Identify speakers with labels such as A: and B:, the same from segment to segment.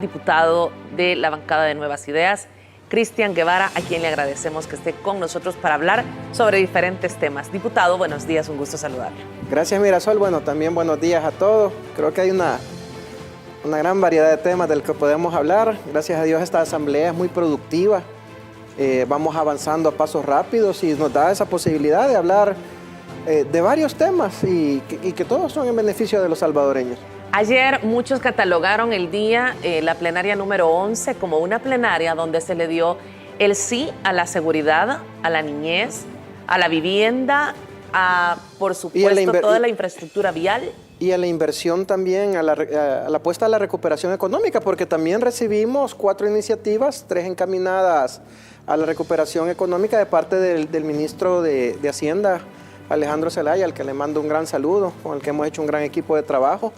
A: Diputado de la bancada de Nuevas Ideas, Cristian Guevara, a quien le agradecemos que esté con nosotros para hablar sobre diferentes temas. Diputado, buenos días, un gusto saludarle.
B: Gracias, Mirasol. Bueno, también buenos días a todos. Creo que hay una gran variedad de temas del que podemos hablar. Gracias a Dios esta asamblea es muy productiva. Vamos avanzando a pasos rápidos y nos da esa posibilidad de hablar de varios temas y que todos son en beneficio de los salvadoreños.
A: Ayer muchos catalogaron el día, la plenaria número 11, como una plenaria donde se le dio el sí a la seguridad, a la niñez, a la vivienda, a, por supuesto, toda la infraestructura vial.
B: Y a la inversión también, a la apuesta a la recuperación económica, porque también recibimos 4 iniciativas, 3 encaminadas a la recuperación económica de parte del ministro de Hacienda, Alejandro Zelaya, al que le mando un gran saludo, con el que hemos hecho un gran equipo de trabajo.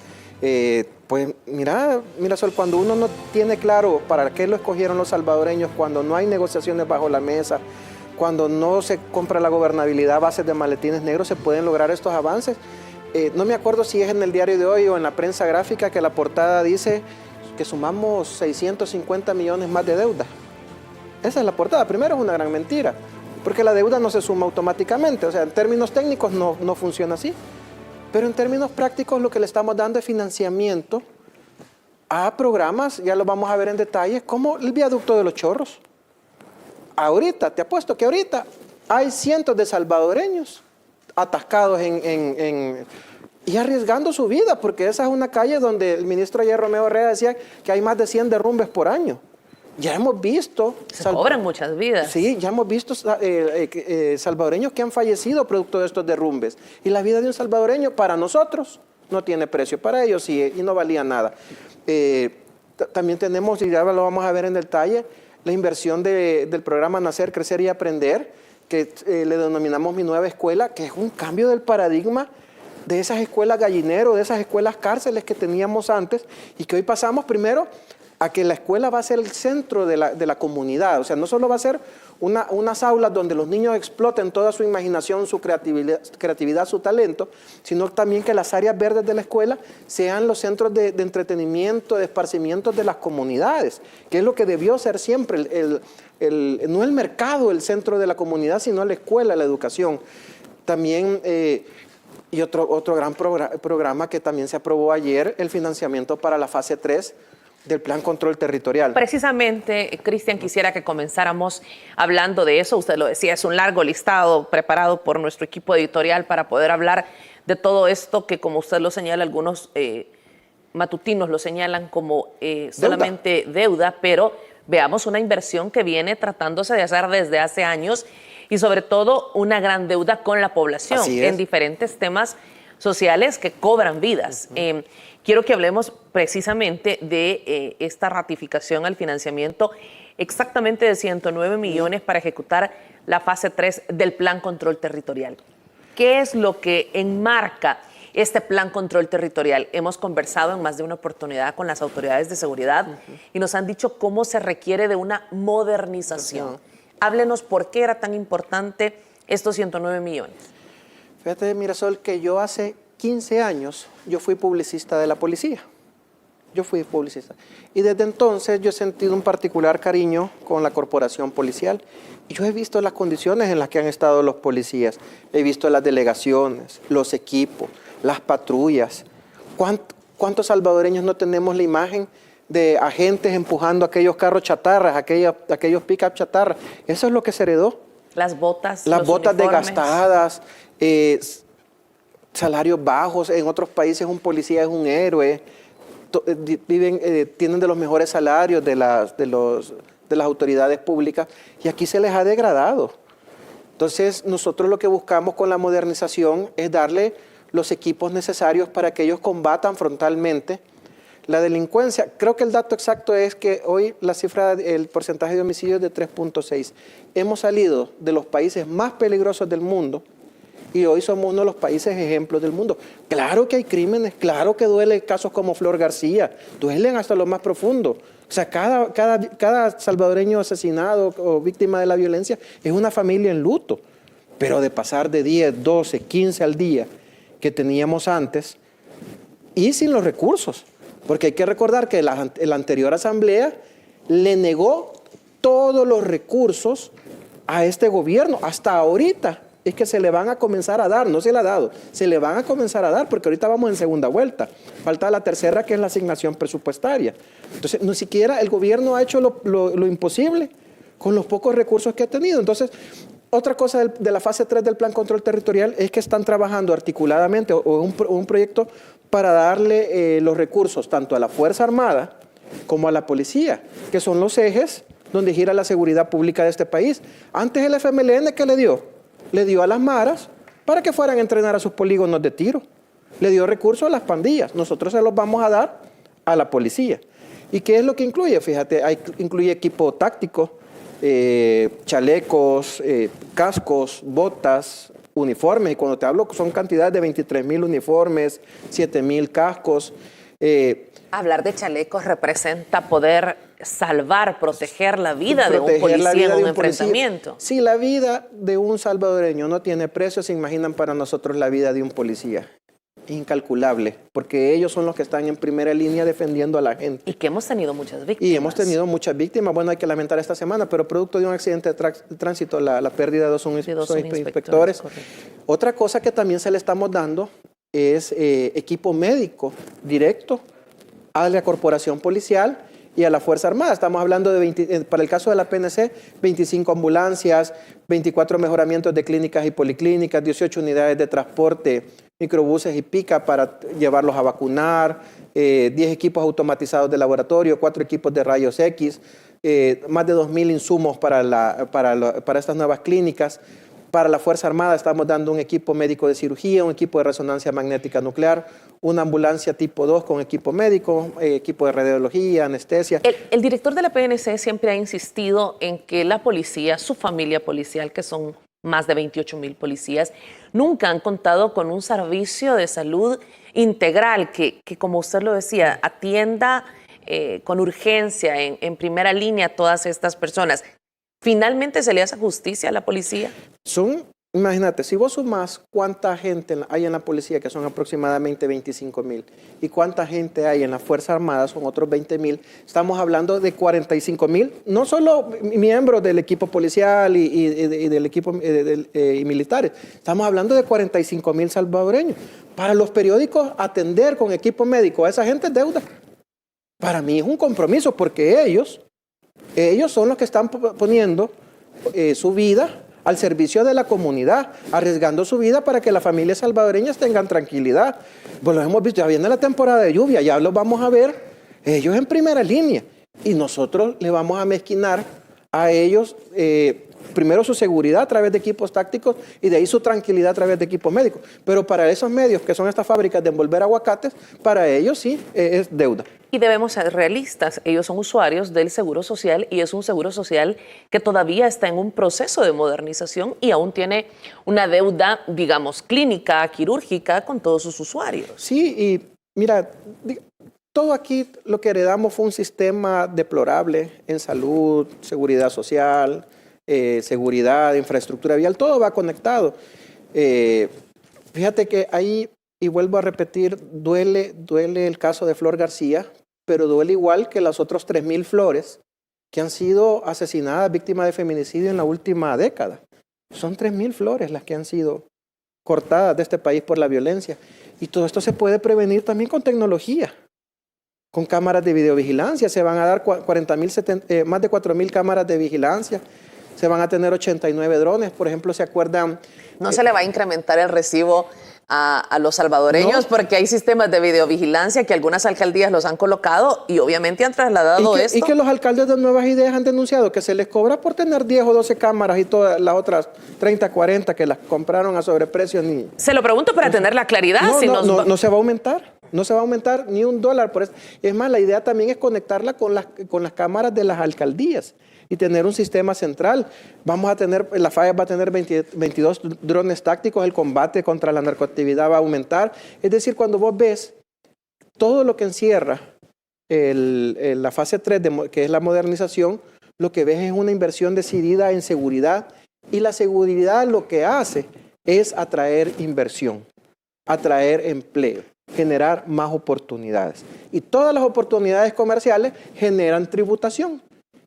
B: Pues mira Sol, cuando uno no tiene claro para qué lo escogieron los salvadoreños, cuando no hay negociaciones bajo la mesa, cuando no se compra la gobernabilidad a base de maletines negros, se pueden lograr estos avances. No me acuerdo si es en el diario de hoy o en la prensa gráfica que la portada dice que sumamos 650 millones más de deuda. Esa es la portada. Primero, es una gran mentira, porque la deuda no se suma automáticamente. O sea, en términos técnicos no funciona así. Pero en términos prácticos lo que le estamos dando es financiamiento a programas, ya lo vamos a ver en detalle, como el viaducto de los Chorros. Ahorita, te apuesto que ahorita hay cientos de salvadoreños atascados y arriesgando su vida, porque esa es una calle donde el ministro ayer, Romeo Orrea, decía que hay más de 100 derrumbes por año. Ya hemos visto...
A: Se cobran muchas vidas.
B: Sí, ya hemos visto salvadoreños que han fallecido producto de estos derrumbes. Y la vida de un salvadoreño para nosotros no tiene precio, para ellos sí, y no valía nada. También tenemos, y ya lo vamos a ver en detalle, la inversión del programa Nacer, Crecer y Aprender, que le denominamos Mi Nueva Escuela, que es un cambio del paradigma de esas escuelas gallinero, de esas escuelas cárceles que teníamos antes, y que hoy pasamos primero a que la escuela va a ser el centro de la comunidad. O sea, no solo va a ser unas aulas donde los niños exploten toda su imaginación, su creatividad, su talento, sino también que las áreas verdes de la escuela sean los centros de entretenimiento, de esparcimiento de las comunidades, que es lo que debió ser siempre, no el mercado el centro de la comunidad, sino la escuela, la educación. También... y otro gran programa que también se aprobó ayer, el financiamiento para la fase 3 del Plan Control Territorial.
A: Precisamente, Cristian, quisiera que comenzáramos hablando de eso. Usted lo decía, es un largo listado preparado por nuestro equipo editorial para poder hablar de todo esto que, como usted lo señala, algunos matutinos lo señalan como solamente deuda, pero veamos una inversión que viene tratándose de hacer desde hace años y sobre todo una gran deuda con la población en diferentes temas sociales que cobran vidas. Quiero que hablemos precisamente de esta ratificación al financiamiento exactamente de 109 millones para ejecutar la fase 3 del Plan Control Territorial. ¿Qué es lo que enmarca este Plan Control Territorial? Hemos conversado en más de una oportunidad con las autoridades de seguridad y nos han dicho cómo se requiere de una modernización. Háblenos por qué era tan importante estos 109 millones.
B: Fíjate, Mirasol, que yo hace 15 años, yo fui publicista de la policía. Yo fui publicista. Y desde entonces yo he sentido un particular cariño con la corporación policial. Y yo he visto las condiciones en las que han estado los policías. He visto las delegaciones, los equipos, las patrullas. ¿Cuántos salvadoreños no tenemos la imagen de agentes empujando aquellos carros chatarras, aquellos pick-up chatarras? Eso es lo que se heredó.
A: Las botas,
B: las botas
A: uniformes
B: desgastadas, salarios bajos. En otros países un policía es un héroe. Tienen de los mejores salarios de las autoridades públicas y aquí se les ha degradado. Entonces nosotros lo que buscamos con la modernización es darle los equipos necesarios para que ellos combatan frontalmente la delincuencia. Creo que el dato exacto es que hoy la cifra, el porcentaje de homicidios es de 3.6. Hemos salido de los países más peligrosos del mundo y hoy somos uno de los países ejemplos del mundo. Claro que hay crímenes, claro que duelen casos como Flor García, duelen hasta lo más profundo. O sea, cada salvadoreño asesinado o víctima de la violencia es una familia en luto. Pero de pasar de 10, 12, 15 al día que teníamos antes y sin los recursos. Porque hay que recordar que la anterior asamblea le negó todos los recursos a este gobierno. Hasta ahorita es que se le van a comenzar a dar, no se le ha dado, se le van a comenzar a dar porque ahorita vamos en segunda vuelta. Falta la tercera, que es la asignación presupuestaria. Entonces, ni siquiera el gobierno ha hecho lo imposible con los pocos recursos que ha tenido. Entonces, otra cosa de la fase 3 del Plan Control Territorial es que están trabajando articuladamente o un proyecto para darle los recursos tanto a la Fuerza Armada como a la policía, que son los ejes donde gira la seguridad pública de este país. Antes el FMLN, ¿qué le dio? Le dio a las maras para que fueran a entrenar a sus polígonos de tiro. Le dio recursos a las pandillas. Nosotros se los vamos a dar a la policía. ¿Y qué es lo que incluye? Fíjate, incluye equipo táctico, chalecos, cascos, botas, uniformes. Y cuando te hablo son cantidades de 23,000 uniformes, 7,000 cascos.
A: Hablar de chalecos representa poder salvar, proteger la vida de un policía en un enfrentamiento.
B: Si la vida de un salvadoreño no tiene precio, se imaginan para nosotros la vida de un policía. Incalculable, porque ellos son los que están en primera línea defendiendo a la gente.
A: Y que hemos tenido muchas víctimas.
B: Y hemos tenido muchas víctimas. Bueno, hay que lamentar esta semana, pero producto de un accidente de tránsito, la pérdida de dos inspectores. Otra cosa que también se le estamos dando es equipo médico directo a la corporación policial y a la Fuerza Armada. Estamos hablando de, para el caso de la PNC, 25 ambulancias, 24 mejoramientos de clínicas y policlínicas, 18 unidades de transporte, microbuses y pica para llevarlos a vacunar, 10 equipos automatizados de laboratorio, 4 equipos de rayos X, más de 2,000 insumos para estas nuevas clínicas. Para la Fuerza Armada estamos dando un equipo médico de cirugía, un equipo de resonancia magnética nuclear, una ambulancia tipo 2 con equipo médico, equipo de radiología, anestesia.
A: El director de la PNC siempre ha insistido en que la policía, su familia policial, que son más de 28,000 policías, nunca han contado con un servicio de salud integral que como usted lo decía, atienda con urgencia, en primera línea a todas estas personas. ¿Finalmente se le hace justicia a la policía?
B: Imagínate, si vos sumás cuánta gente hay en la policía, que son aproximadamente 25,000, y cuánta gente hay en la Fuerza Armada, son otros 20,000, estamos hablando de 45,000, no solo miembros del equipo policial y del equipo y militares, estamos hablando de 45,000 salvadoreños. Para los periódicos, atender con equipo médico a esa gente es deuda. Para mí es un compromiso, porque ellos son los que están poniendo su vida al servicio de la comunidad, arriesgando su vida para que las familias salvadoreñas tengan tranquilidad. Pues lo hemos visto, ya viene la temporada de lluvia, ya los vamos a ver ellos en primera línea. Y nosotros le vamos a mezquinar a ellos, primero su seguridad a través de equipos tácticos y de ahí su tranquilidad a través de equipos médicos. Pero para esos medios, que son estas fábricas de envolver aguacates, para ellos sí es deuda.
A: Y debemos ser realistas, ellos son usuarios del Seguro Social y es un Seguro Social que todavía está en un proceso de modernización y aún tiene una deuda, digamos, clínica, quirúrgica con todos sus usuarios.
B: Sí, y mira, todo aquí lo que heredamos fue un sistema deplorable en salud, seguridad social, seguridad, infraestructura vial, todo va conectado. Fíjate que ahí, y vuelvo a repetir, duele el caso de Flor García, pero duele igual que las otras 3,000 Flores que han sido asesinadas, víctimas de feminicidio en la última década. Son 3,000 Flores las que han sido cortadas de este país por la violencia. Y todo esto se puede prevenir también con tecnología, con cámaras de videovigilancia. Se van a dar más de 4,000 cámaras de vigilancia. Se van a tener 89 drones, por ejemplo, ¿se acuerdan?
A: ¿No se le va a incrementar el recibo a los salvadoreños? No. Porque hay sistemas de videovigilancia que algunas alcaldías los han colocado y obviamente han trasladado esto.
B: Y que los alcaldes de Nuevas Ideas han denunciado que se les cobra por tener 10 o 12 cámaras y todas las otras 30, 40 que las compraron a sobreprecio.
A: Se lo pregunto para tener la claridad.
B: No se va a aumentar. No se va a aumentar ni $1 por eso. Es más, la idea también es conectarla con las cámaras de las alcaldías y tener un sistema central. La FAES va a tener 22 drones tácticos, el combate contra la narcoactividad va a aumentar. Es decir, cuando vos ves todo lo que encierra la fase 3, que es la modernización, lo que ves es una inversión decidida en seguridad, y la seguridad lo que hace es atraer inversión, atraer empleo. generar más oportunidades. Y todas las oportunidades comerciales generan tributación.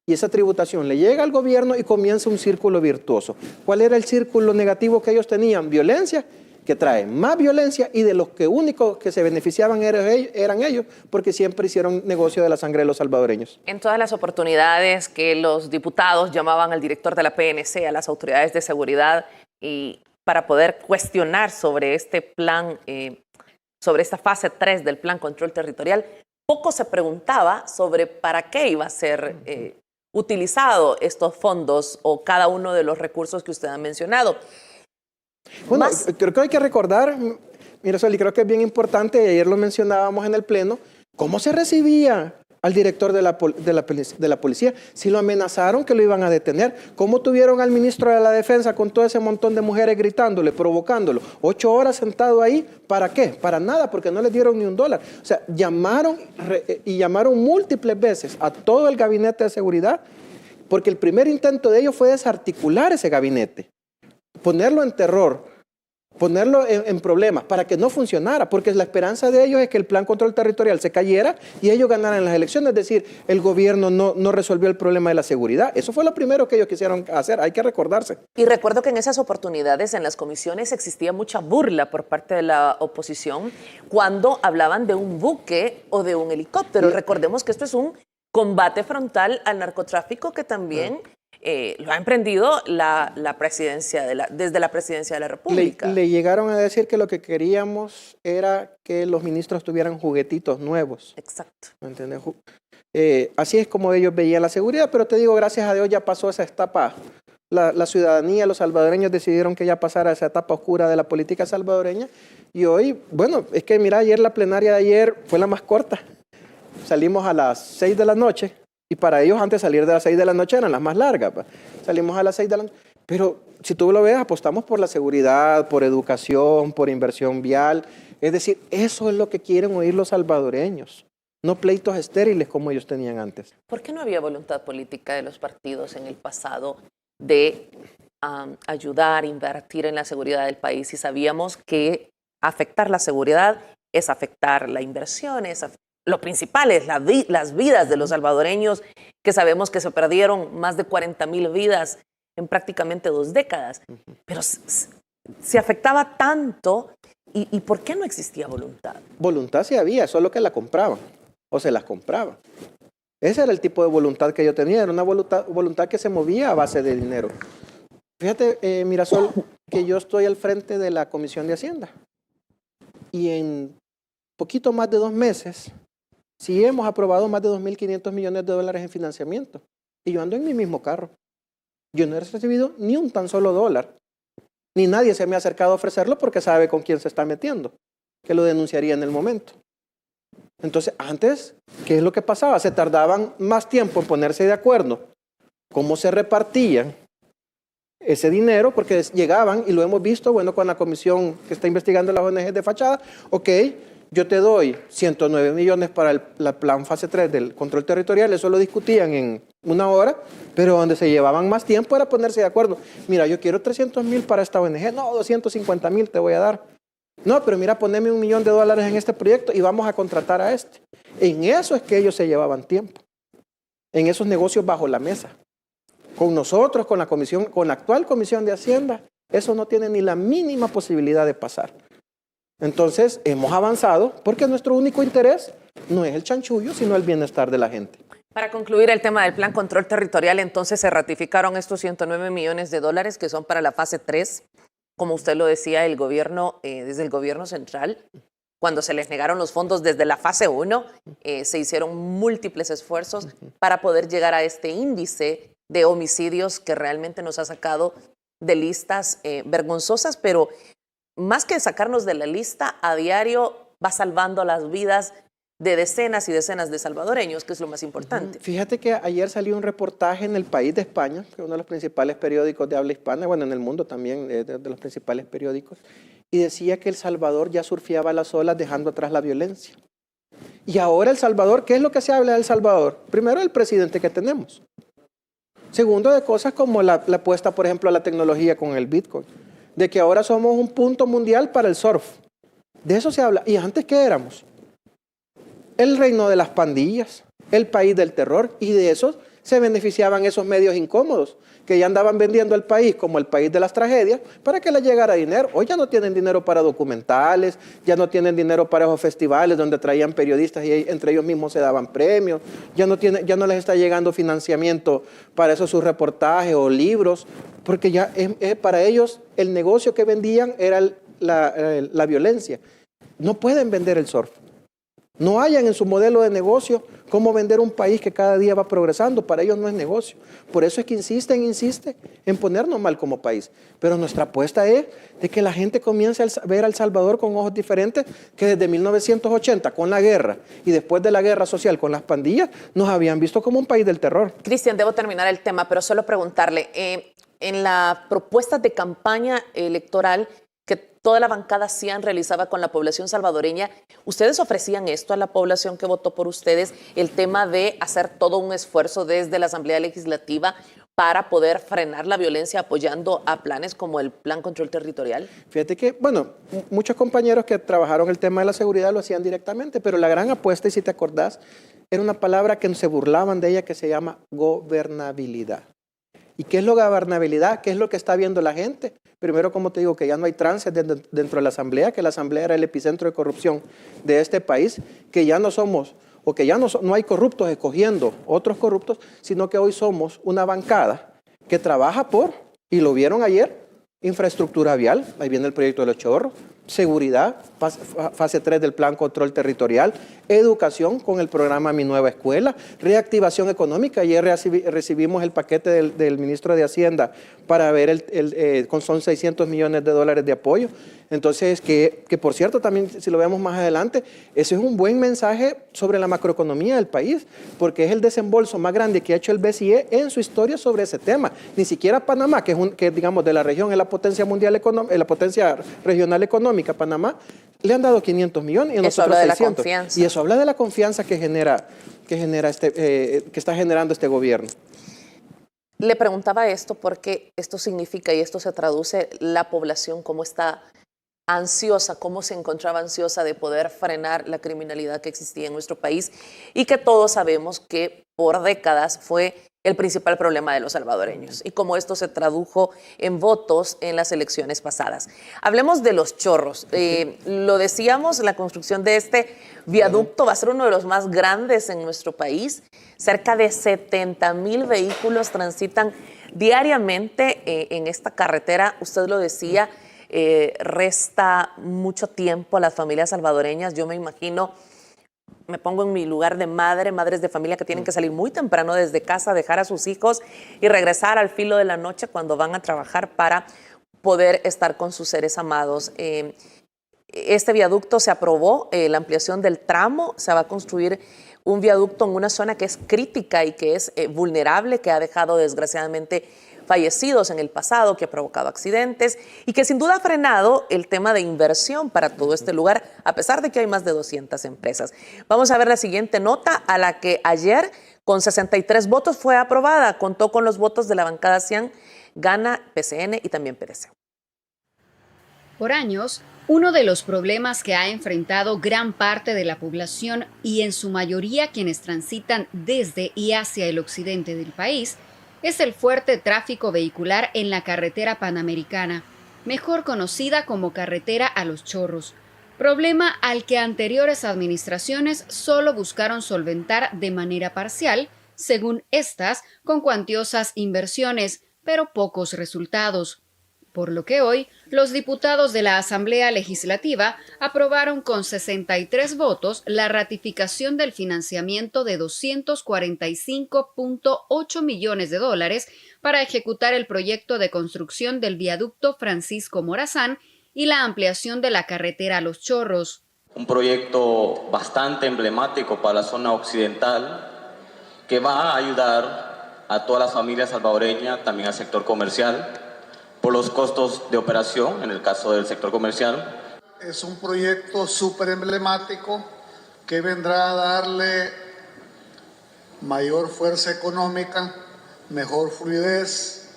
B: Y esa tributación le llega al gobierno y comienza un círculo virtuoso. ¿Cuál era el círculo negativo que ellos tenían? Violencia, que trae más violencia, y de los que únicos que se beneficiaban eran ellos, porque siempre hicieron negocio de la sangre de los salvadoreños.
A: En todas las oportunidades que los diputados llamaban al director de la PNC, a las autoridades de seguridad, y para poder cuestionar sobre este plan, sobre esta fase 3 del Plan Control Territorial, poco se preguntaba sobre para qué iba a ser utilizado estos fondos o cada uno de los recursos que usted ha mencionado.
B: Bueno, creo que hay que recordar, Mirasol, y creo que es bien importante, y ayer lo mencionábamos en el Pleno, cómo se recibía al director de la policía, si lo amenazaron que lo iban a detener, cómo tuvieron al ministro de la Defensa con todo ese montón de mujeres gritándole, provocándolo, 8 horas sentado ahí, ¿para qué? Para nada, porque no les dieron ni $1. O sea, llamaron múltiples veces a todo el gabinete de seguridad, porque el primer intento de ellos fue desarticular ese gabinete, ponerlo en terror, ponerlo en problemas para que no funcionara, porque la esperanza de ellos es que el Plan Control Territorial se cayera y ellos ganaran las elecciones, es decir, el gobierno no resolvió el problema de la seguridad. Eso fue lo primero que ellos quisieron hacer, hay que recordarse.
A: Y recuerdo que en esas oportunidades en las comisiones existía mucha burla por parte de la oposición cuando hablaban de un buque o de un helicóptero. Recordemos que esto es un combate frontal al narcotráfico que también lo ha emprendido la presidencia desde la presidencia de la República.
B: Le llegaron a decir que lo que queríamos era que los ministros tuvieran juguetitos nuevos.
A: Exacto.
B: ¿Me entiendes? Así es como ellos veían la seguridad, pero te digo, gracias a Dios ya pasó esa etapa. La ciudadanía, los salvadoreños decidieron que ya pasara esa etapa oscura de la política salvadoreña. Y hoy, bueno, es que mira, la plenaria de ayer fue la más corta. Salimos a las 6 de la noche. Y para ellos antes salir de las 6 de la noche eran las más largas. Salimos a las 6 de la noche. Pero si tú lo ves, apostamos por la seguridad, por educación, por inversión vial. Es decir, eso es lo que quieren oír los salvadoreños. No pleitos estériles como ellos tenían antes.
A: ¿Por qué no había voluntad política de los partidos en el pasado de ayudar, invertir en la seguridad del país? Si sabíamos que afectar la seguridad es afectar la inversión, lo principal es las vidas de los salvadoreños, que sabemos que se perdieron más de 40,000 vidas en prácticamente 2 décadas. Pero se afectaba tanto, ¿y por qué no existía voluntad?
B: Voluntad sí había, solo que la compraban, o se las compraban. Ese era el tipo de voluntad que yo tenía, era una voluntad que se movía a base de dinero. Fíjate, Mirasol, que yo estoy al frente de la Comisión de Hacienda. Y en poquito más de 2 meses, sí hemos aprobado más de $2.500 millones en financiamiento. Y yo ando en mi mismo carro. Yo no he recibido ni un tan solo dólar. Ni nadie se me ha acercado a ofrecerlo porque sabe con quién se está metiendo, que lo denunciaría en el momento. Entonces, antes, ¿qué es lo que pasaba? Se tardaban más tiempo en ponerse de acuerdo cómo se repartían ese dinero, porque llegaban, y lo hemos visto, bueno, con la comisión que está investigando las ONG de fachada, ok, yo te doy 109 millones para el plan fase 3 del control territorial, eso lo discutían en 1 hora, pero donde se llevaban más tiempo era ponerse de acuerdo. Mira, yo quiero 300,000 para esta ONG, no, 250,000 te voy a dar. No, pero mira, poneme $1 millón en este proyecto y vamos a contratar a este. En eso es que ellos se llevaban tiempo, en esos negocios bajo la mesa. Con nosotros, con la comisión, con la actual Comisión de Hacienda, eso no tiene ni la mínima posibilidad de pasar. Entonces, hemos avanzado porque nuestro único interés no es el chanchullo, sino el bienestar de la gente.
A: Para concluir el tema del Plan Control Territorial, entonces se ratificaron estos 109 millones de dólares que son para la fase 3. Como usted lo decía, el gobierno, desde el gobierno central, cuando se les negaron los fondos desde la fase 1, se hicieron múltiples esfuerzos para poder llegar a este índice de homicidios que realmente nos ha sacado de listas vergonzosas, pero más que sacarnos de la lista, a diario va salvando las vidas de decenas y decenas de salvadoreños, que es lo más importante.
B: Fíjate que ayer salió un reportaje en El País de España, que es uno de los principales periódicos de habla hispana, bueno, en el mundo también, de los principales periódicos, y decía que El Salvador ya surfeaba las olas dejando atrás la violencia. Y ahora El Salvador, ¿qué es lo que se habla de El Salvador? Primero, el presidente que tenemos. Segundo, de cosas como la apuesta, por ejemplo, a la tecnología con el Bitcoin. De que ahora somos un punto mundial para el surf. De eso se habla. ¿Y antes qué éramos? El reino de las pandillas, el país del terror, y de eso se beneficiaban esos medios incómodos que ya andaban vendiendo el país como el país de las tragedias para que les llegara dinero. Hoy ya no tienen dinero para documentales, ya no tienen dinero para esos festivales donde traían periodistas y entre ellos mismos se daban premios, ya no les está llegando financiamiento para esos sus reportajes o libros, porque ya para ellos el negocio que vendían era la violencia. No pueden vender el surf. No hayan en su modelo de negocio cómo vender un país que cada día va progresando. Para ellos no es negocio. Por eso es que insisten en ponernos mal como país. Pero nuestra apuesta es de que la gente comience a ver a El Salvador con ojos diferentes que desde 1980 con la guerra y después de la guerra social con las pandillas nos habían visto como un país del terror.
A: Cristian, debo terminar el tema, pero solo preguntarle, en la propuesta de campaña electoral que toda la bancada CIAN realizaba con la población salvadoreña, ¿ustedes ofrecían esto a la población que votó por ustedes, el tema de hacer todo un esfuerzo desde la Asamblea Legislativa para poder frenar la violencia apoyando a planes como el Plan Control Territorial?
B: Fíjate que, bueno, muchos compañeros que trabajaron el tema de la seguridad lo hacían directamente, pero la gran apuesta, y si te acordás, era una palabra que se burlaban de ella que se llama gobernabilidad. ¿Y qué es la gobernabilidad? ¿Qué es lo que está viendo la gente? Primero, como te digo, que ya no hay trances dentro de la Asamblea, que la Asamblea era el epicentro de corrupción de este país, que ya no somos, o que ya no hay corruptos escogiendo otros corruptos, sino que hoy somos una bancada que trabaja por, y lo vieron ayer, infraestructura vial, ahí viene el proyecto de Los Chorros, seguridad, fase 3 del Plan Control Territorial, educación con el programa Mi Nueva Escuela, reactivación económica. Ayer recibimos el paquete del ministro de Hacienda para ver, son $600 millones de apoyo. Entonces, que por cierto, también si lo vemos más adelante, ese es un buen mensaje sobre la macroeconomía del país, porque es el desembolso más grande que ha hecho el BCE en su historia sobre ese tema. Ni siquiera Panamá, que digamos de la región es la potencia mundial la potencia regional económica, Panamá, le han dado 500 millones y
A: eso
B: nosotros
A: habla de
B: 600.
A: La confianza.
B: Y eso habla de la confianza que está generando este gobierno.
A: Le preguntaba esto porque esto significa y esto se traduce la población cómo está ansiosa, cómo se encontraba ansiosa de poder frenar la criminalidad que existía en nuestro país y que todos sabemos que por décadas fue el principal problema de los salvadoreños y cómo esto se tradujo en votos en las elecciones pasadas. Hablemos de Los Chorros. Lo decíamos, la construcción de este viaducto va a ser uno de los más grandes en nuestro país. Cerca de 70,000 vehículos transitan diariamente en esta carretera. Usted lo decía, resta mucho tiempo a las familias salvadoreñas. Yo me imagino, me pongo en mi lugar de madres de familia que tienen que salir muy temprano desde casa, dejar a sus hijos y regresar al filo de la noche cuando van a trabajar para poder estar con sus seres amados. Este viaducto se aprobó, la ampliación del tramo, se va a construir un viaducto en una zona que es crítica y que es vulnerable, que ha dejado desgraciadamente fallecidos en el pasado, que ha provocado accidentes y que sin duda ha frenado el tema de inversión para todo este lugar, a pesar de que hay más de 200 empresas. Vamos a ver la siguiente nota, a la que ayer con 63 votos fue aprobada, contó con los votos de la bancada CIAN, gana PCN y también PDC.
C: Por años, uno de los problemas que ha enfrentado gran parte de la población y en su mayoría quienes transitan desde y hacia el occidente del país es el fuerte tráfico vehicular en la carretera panamericana, mejor conocida como carretera a Los Chorros, problema al que anteriores administraciones solo buscaron solventar de manera parcial, según estas, con cuantiosas inversiones, pero pocos resultados. Por lo que hoy, los diputados de la Asamblea Legislativa aprobaron con 63 votos la ratificación del financiamiento de $245.8 millones para ejecutar el proyecto de construcción del viaducto Francisco Morazán y la ampliación de la carretera a Los Chorros.
D: Un proyecto bastante emblemático para la zona occidental que va a ayudar a todas las familias salvadoreñas, también al sector comercial, por los costos de operación, en el caso del sector comercial.
E: Es un proyecto súper emblemático que vendrá a darle mayor fuerza económica, mejor fluidez,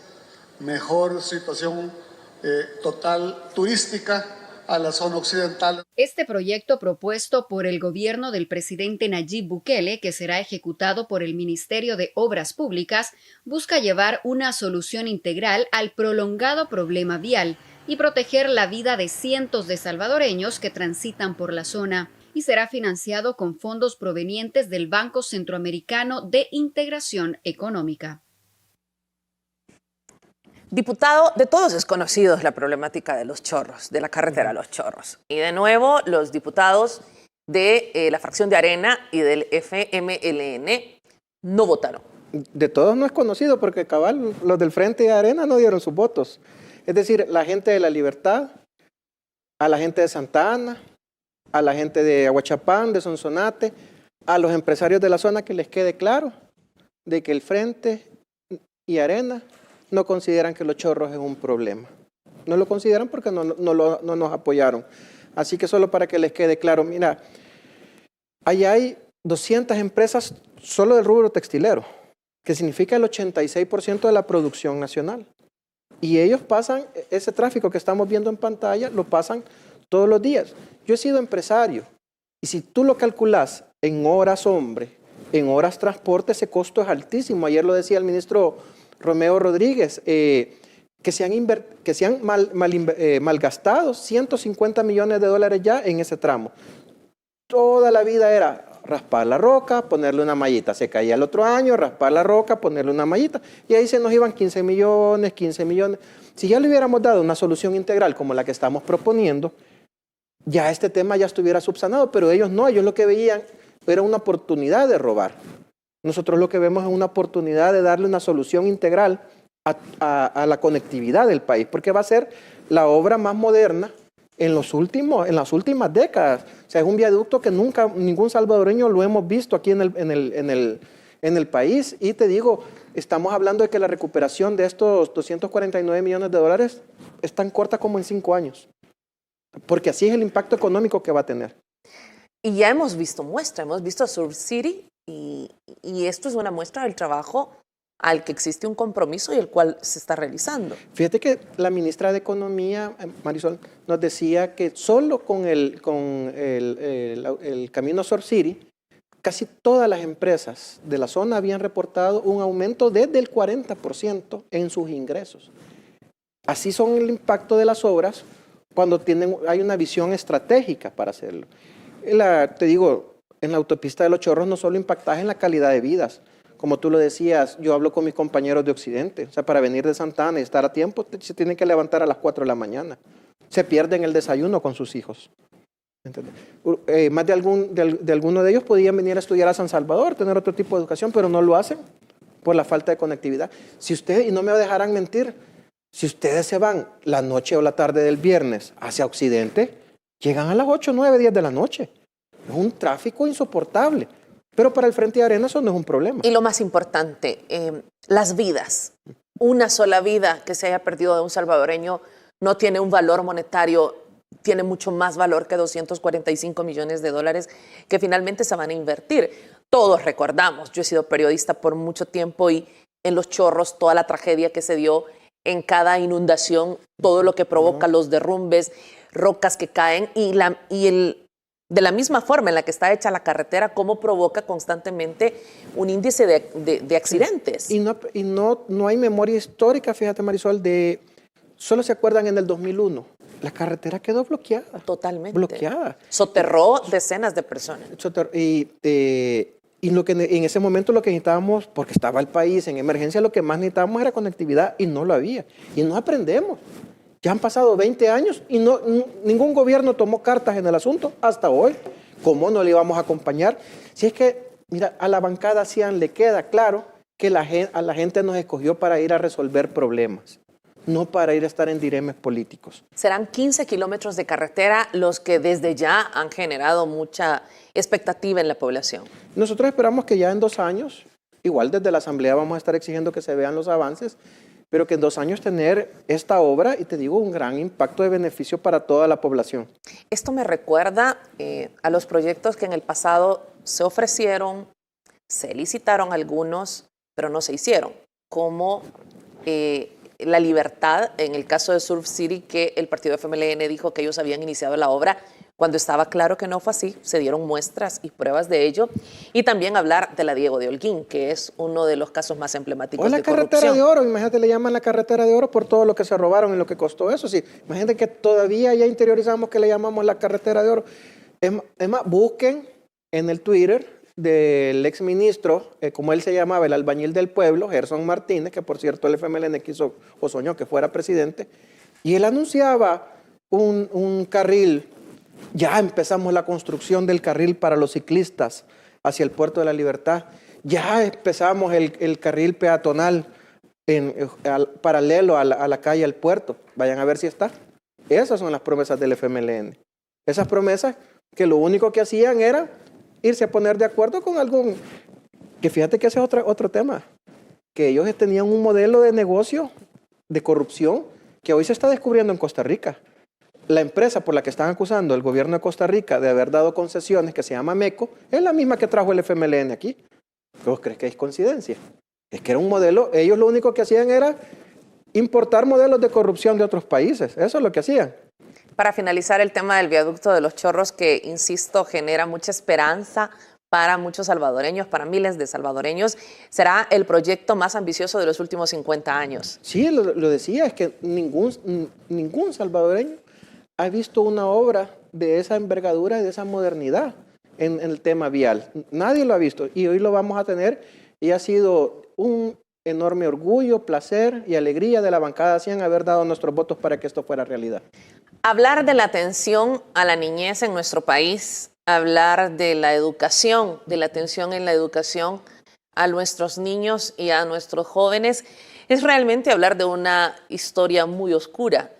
E: mejor situación total turística a la zona occidental.
C: Este proyecto propuesto por el gobierno del presidente Nayib Bukele, que será ejecutado por el Ministerio de Obras Públicas, busca llevar una solución integral al prolongado problema vial y proteger la vida de cientos de salvadoreños que transitan por la zona, y será financiado con fondos provenientes del Banco Centroamericano de Integración Económica.
A: Diputado, de todos es conocido la problemática de los chorros, de la carretera Los Chorros. Y de nuevo, los diputados de la fracción de Arena y del FMLN no votaron.
B: De todos no es conocido porque cabal, los del Frente de Arena no dieron sus votos. Es decir, la gente de La Libertad, a la gente de Santa Ana, a la gente de Aguachapán, de Sonsonate, a los empresarios de la zona, que les quede claro de que el Frente y Arena no consideran que Los Chorros es un problema. No lo consideran porque no nos apoyaron. Así que solo para que les quede claro, mira, allá hay 200 empresas solo del rubro textilero, que significa el 86% de la producción nacional. Y ellos pasan, ese tráfico que estamos viendo en pantalla, lo pasan todos los días. Yo he sido empresario, y si tú lo calculas en horas hombre, en horas transporte, ese costo es altísimo. Ayer lo decía el ministro Romeo Rodríguez, que se han malgastado 150 millones de dólares ya en ese tramo. Toda la vida era raspar la roca, ponerle una mallita. Se caía el otro año, raspar la roca, ponerle una mallita. Y ahí se nos iban 15 millones. Si ya le hubiéramos dado una solución integral como la que estamos proponiendo, ya este tema ya estuviera subsanado. Pero ellos no, ellos lo que veían era una oportunidad de robar. Nosotros lo que vemos es una oportunidad de darle una solución integral a la conectividad del país, porque va a ser la obra más moderna en las últimas décadas. O sea, es un viaducto que nunca ningún salvadoreño lo hemos visto aquí en el país. Y te digo, estamos hablando de que la recuperación de estos 249 millones de dólares es tan corta como en 5 años, porque así es el impacto económico que va a tener.
A: Y ya hemos visto hemos visto a Surf City, y esto es una muestra del trabajo al que existe un compromiso y el cual se está realizando.
B: Fíjate que la ministra de Economía, Marisol, nos decía que solo con el camino Surf City, casi todas las empresas de la zona habían reportado un aumento desde el 40% en sus ingresos. Así son el impacto de las obras cuando hay una visión estratégica para hacerlo. Te digo, en la autopista de Los Chorros no solo impactas en la calidad de vidas. Como tú lo decías, yo hablo con mis compañeros de Occidente. O sea, para venir de Santa Ana y estar a tiempo, se tienen que levantar a las 4 de la mañana. Se pierden el desayuno con sus hijos. Más de alguno de ellos podían venir a estudiar a San Salvador, tener otro tipo de educación, pero no lo hacen por la falta de conectividad. Y no me dejarán mentir, si ustedes se van la noche o la tarde del viernes hacia Occidente, llegan a las 8, 9, 10 de la noche. Es un tráfico insoportable. Pero para el Frente de Arena eso no es un problema.
A: Y lo más importante, las vidas. Una sola vida que se haya perdido de un salvadoreño no tiene un valor monetario, tiene mucho más valor que 245 millones de dólares que finalmente se van a invertir. Todos recordamos, yo he sido periodista por mucho tiempo y en Los Chorros toda la tragedia que se dio en cada inundación, todo lo que provoca los derrumbes, rocas que caen de la misma forma en la que está hecha la carretera, cómo provoca constantemente un índice de accidentes.
B: Y no hay memoria histórica, fíjate Marisol, solo se acuerdan en el 2001, la carretera quedó bloqueada.
A: Totalmente.
B: Bloqueada.
A: Soterró decenas de personas.
B: Y lo que en ese momento lo que necesitábamos, porque estaba el país en emergencia, lo que más necesitábamos era conectividad y no lo había. Y no aprendemos. Ya han pasado 20 años y ningún gobierno tomó cartas en el asunto hasta hoy. ¿Cómo no le íbamos a acompañar? Si es que, mira, a la bancada Cian le queda claro que a la gente nos escogió para ir a resolver problemas, no para ir a estar en diremes políticos.
A: Serán 15 kilómetros de carretera los que desde ya han generado mucha expectativa en la población.
B: Nosotros esperamos que ya en 2 años, igual desde la Asamblea vamos a estar exigiendo que se vean los avances, pero que en 2 años tener esta obra, y te digo, un gran impacto de beneficio para toda la población.
A: Esto me recuerda a los proyectos que en el pasado se ofrecieron, se licitaron algunos, pero no se hicieron, como La Libertad, en el caso de Surf City, que el partido FMLN dijo que ellos habían iniciado la obra cuando estaba claro que no fue así, se dieron muestras y pruebas de ello. Y también hablar de la Diego de Holguín, que es uno de los casos más emblemáticos
B: O la
A: de
B: carretera
A: corrupción.
B: de oro, imagínate, le llaman la carretera de oro por todo lo que se robaron y lo que costó eso. Sí, imagínate que todavía ya interiorizamos que le llamamos la carretera de oro. Es más, busquen en el Twitter del exministro, como él se llamaba, el albañil del pueblo, Gerson Martínez, que por cierto el FMLN quiso o soñó que fuera presidente, y él anunciaba un carril. Ya empezamos la construcción del carril para los ciclistas hacia el Puerto de la Libertad. Ya empezamos el carril peatonal paralelo a la calle al puerto. Vayan a ver si está. Esas son las promesas del FMLN. Esas promesas que lo único que hacían era irse a poner de acuerdo con algún... Que fíjate que ese es otro tema. Que ellos tenían un modelo de negocio, de corrupción, que hoy se está descubriendo en Costa Rica. La empresa por la que están acusando el gobierno de Costa Rica de haber dado concesiones, que se llama MECO, es la misma que trajo el FMLN aquí. ¿Vos crees que es coincidencia? Es que era un modelo, ellos lo único que hacían era importar modelos de corrupción de otros países. Eso es lo que hacían.
A: Para finalizar, el tema del viaducto de los Chorros, que, insisto, genera mucha esperanza para muchos salvadoreños, para miles de salvadoreños, será el proyecto más ambicioso de los últimos 50 años.
B: Sí, lo decía, es que ningún salvadoreño ha visto una obra de esa envergadura y de esa modernidad en el tema vial. Nadie lo ha visto y hoy lo vamos a tener y ha sido un enorme orgullo, placer y alegría de la bancada 100 haber dado nuestros votos para que esto fuera realidad.
A: Hablar de la atención a la niñez en nuestro país, hablar de la educación, de la atención en la educación a nuestros niños y a nuestros jóvenes, es realmente hablar de una historia muy oscura.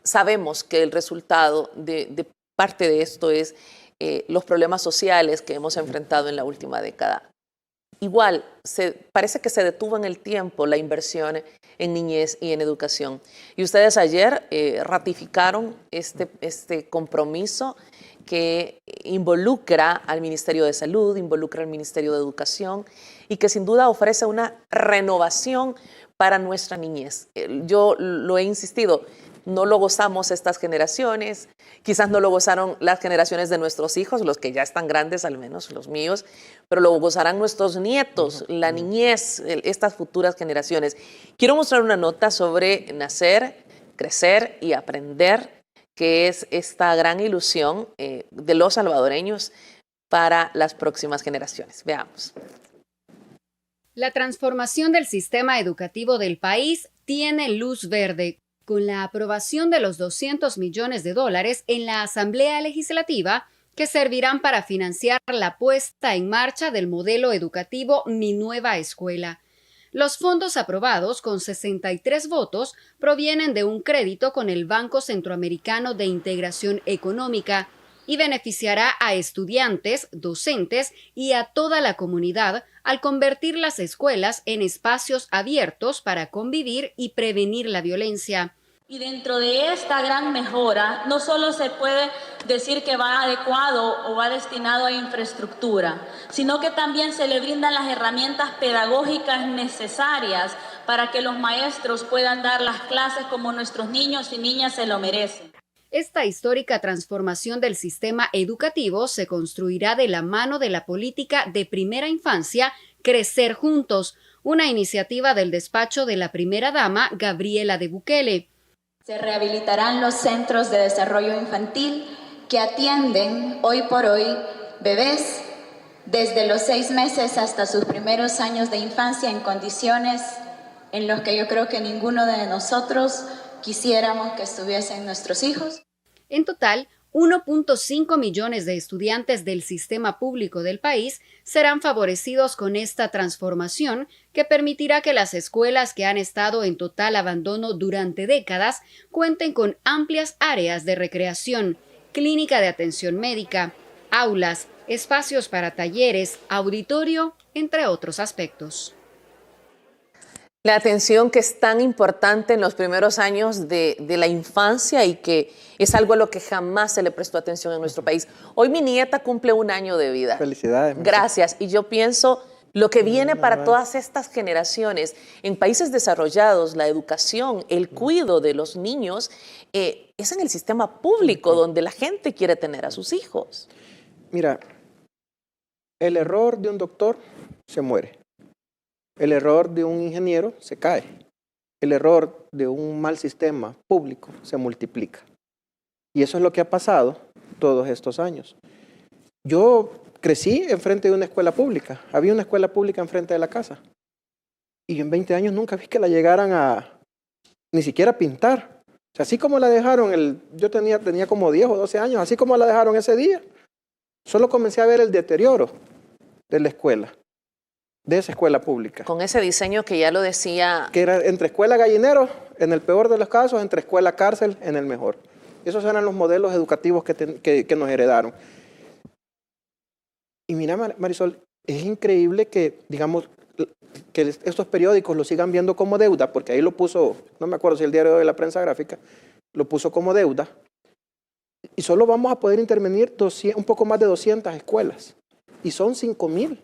A: Sabemos que el resultado de parte de esto es los problemas sociales que hemos enfrentado en la última década. Igual, parece que se detuvo en el tiempo la inversión en niñez y en educación. Y ustedes ayer ratificaron este compromiso que involucra al Ministerio de Salud, involucra al Ministerio de Educación y que sin duda ofrece una renovación para nuestra niñez. Yo lo he insistido, no lo gozamos estas generaciones, quizás no lo gozaron las generaciones de nuestros hijos, los que ya están grandes, al menos los míos, pero lo gozarán nuestros nietos, la niñez, estas futuras generaciones. Quiero mostrar una nota sobre nacer, crecer y aprender, que es esta gran ilusión de los salvadoreños para las próximas generaciones. Veamos.
C: La transformación del sistema educativo del país tiene luz verde con la aprobación de los $200 millones en la Asamblea Legislativa que servirán para financiar la puesta en marcha del modelo educativo Mi Nueva Escuela. Los fondos aprobados, con 63 votos, provienen de un crédito con el Banco Centroamericano de Integración Económica y beneficiará a estudiantes, docentes y a toda la comunidad al convertir las escuelas en espacios abiertos para convivir y prevenir la violencia.
F: Y dentro de esta gran mejora, no solo se puede decir que va adecuado o va destinado a infraestructura, sino que también se le brindan las herramientas pedagógicas necesarias para que los maestros puedan dar las clases como nuestros niños y niñas se lo merecen.
C: Esta histórica transformación del sistema educativo se construirá de la mano de la política de primera infancia Crecer Juntos, una iniciativa del despacho de la primera dama Gabriela de Bukele.
G: Se rehabilitarán los centros de desarrollo infantil que atienden hoy por hoy bebés desde los 6 meses hasta sus primeros años de infancia en condiciones en las que yo creo que ninguno de nosotros quisiéramos que estuviesen nuestros hijos.
C: En total, 1.5 millones de estudiantes del sistema público del país serán favorecidos con esta transformación que permitirá que las escuelas que han estado en total abandono durante décadas cuenten con amplias áreas de recreación, clínica de atención médica, aulas, espacios para talleres, auditorio, entre otros aspectos.
A: La atención que es tan importante en los primeros años de la infancia y que es algo a lo que jamás se le prestó atención en nuestro país. Hoy mi nieta cumple 1 año de vida.
B: Felicidades.
A: Gracias. Y yo pienso Lo que viene para todas estas generaciones. En países desarrollados, la educación, el cuidado de los niños es en el sistema público donde la gente quiere tener a sus hijos.
B: Mira, el error de un doctor se muere. El error de un ingeniero se cae. El error de un mal sistema público se multiplica. Y eso es lo que ha pasado todos estos años. Yo crecí enfrente de una escuela pública. Había una escuela pública enfrente de la casa. Y en 20 años nunca vi que la llegaran a ni siquiera pintar. O sea, así como la dejaron, yo tenía como 10 o 12 años, así como la dejaron ese día, solo comencé a ver el deterioro de la escuela, de esa escuela pública.
A: Con ese diseño que ya lo decía...
B: Que era entre escuela gallinero, en el peor de los casos, entre escuela cárcel, en el mejor. Esos eran los modelos educativos que nos heredaron. Y mira, Marisol, es increíble que, digamos, que estos periódicos lo sigan viendo como deuda, porque ahí lo puso, no me acuerdo si el diario de la prensa gráfica, lo puso como deuda, y solo vamos a poder intervenir un poco más de 200 escuelas, y son 5,000.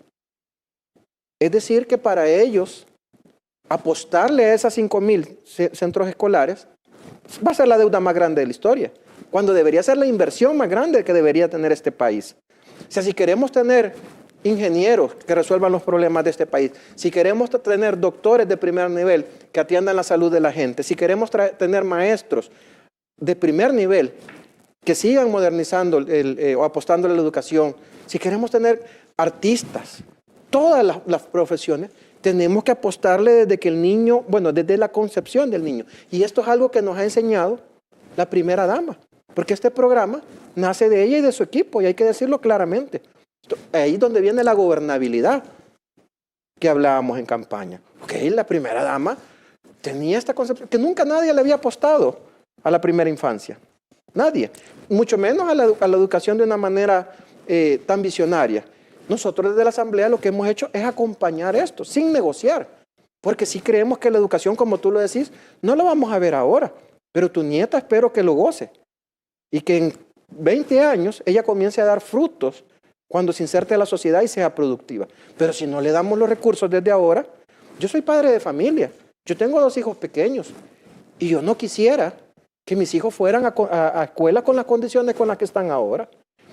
B: Es decir, que para ellos, apostarle a esas 5,000 centros escolares, va a ser la deuda más grande de la historia, cuando debería ser la inversión más grande que debería tener este país. O sea, si queremos tener ingenieros que resuelvan los problemas de este país, si queremos tener doctores de primer nivel que atiendan la salud de la gente, si queremos tener maestros de primer nivel que sigan modernizando o apostando a la educación, si queremos tener artistas, todas las profesiones, tenemos que apostarle desde que el niño, bueno, desde la concepción del niño. Y esto es algo que nos ha enseñado la primera dama, porque este programa nace de ella y de su equipo, y hay que decirlo claramente. Ahí es donde viene la gobernabilidad que hablábamos en campaña. Okay, la primera dama tenía esta concepción, que nunca nadie le había apostado a la primera infancia. Nadie. Mucho menos a la educación de una manera tan visionaria. Nosotros desde la Asamblea lo que hemos hecho es acompañar esto, sin negociar. Porque sí creemos que la educación, como tú lo decís, no la vamos a ver ahora. Pero tu nieta espero que lo goce. Y que en 20 años ella comience a dar frutos cuando se inserte a la sociedad y sea productiva. Pero si no le damos los recursos desde ahora, yo soy padre de familia, yo tengo 2 hijos pequeños y yo no quisiera que mis hijos fueran a escuela con las condiciones con las que están ahora.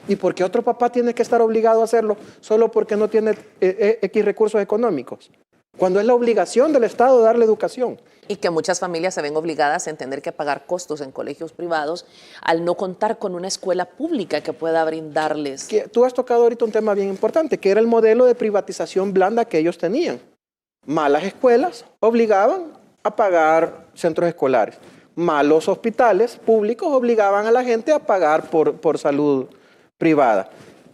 B: ¿Y por qué otro papá tiene que estar obligado a hacerlo solo porque no tiene X recursos económicos? Cuando es la obligación del Estado darle educación.
A: Y que muchas familias se ven obligadas a tener que pagar costos en colegios privados al no contar con una escuela pública que pueda brindarles.
B: Tú has tocado ahorita un tema bien importante, que era el modelo de privatización blanda que ellos tenían. Malas escuelas obligaban a pagar centros escolares. Malos hospitales públicos obligaban a la gente a pagar por salud privada.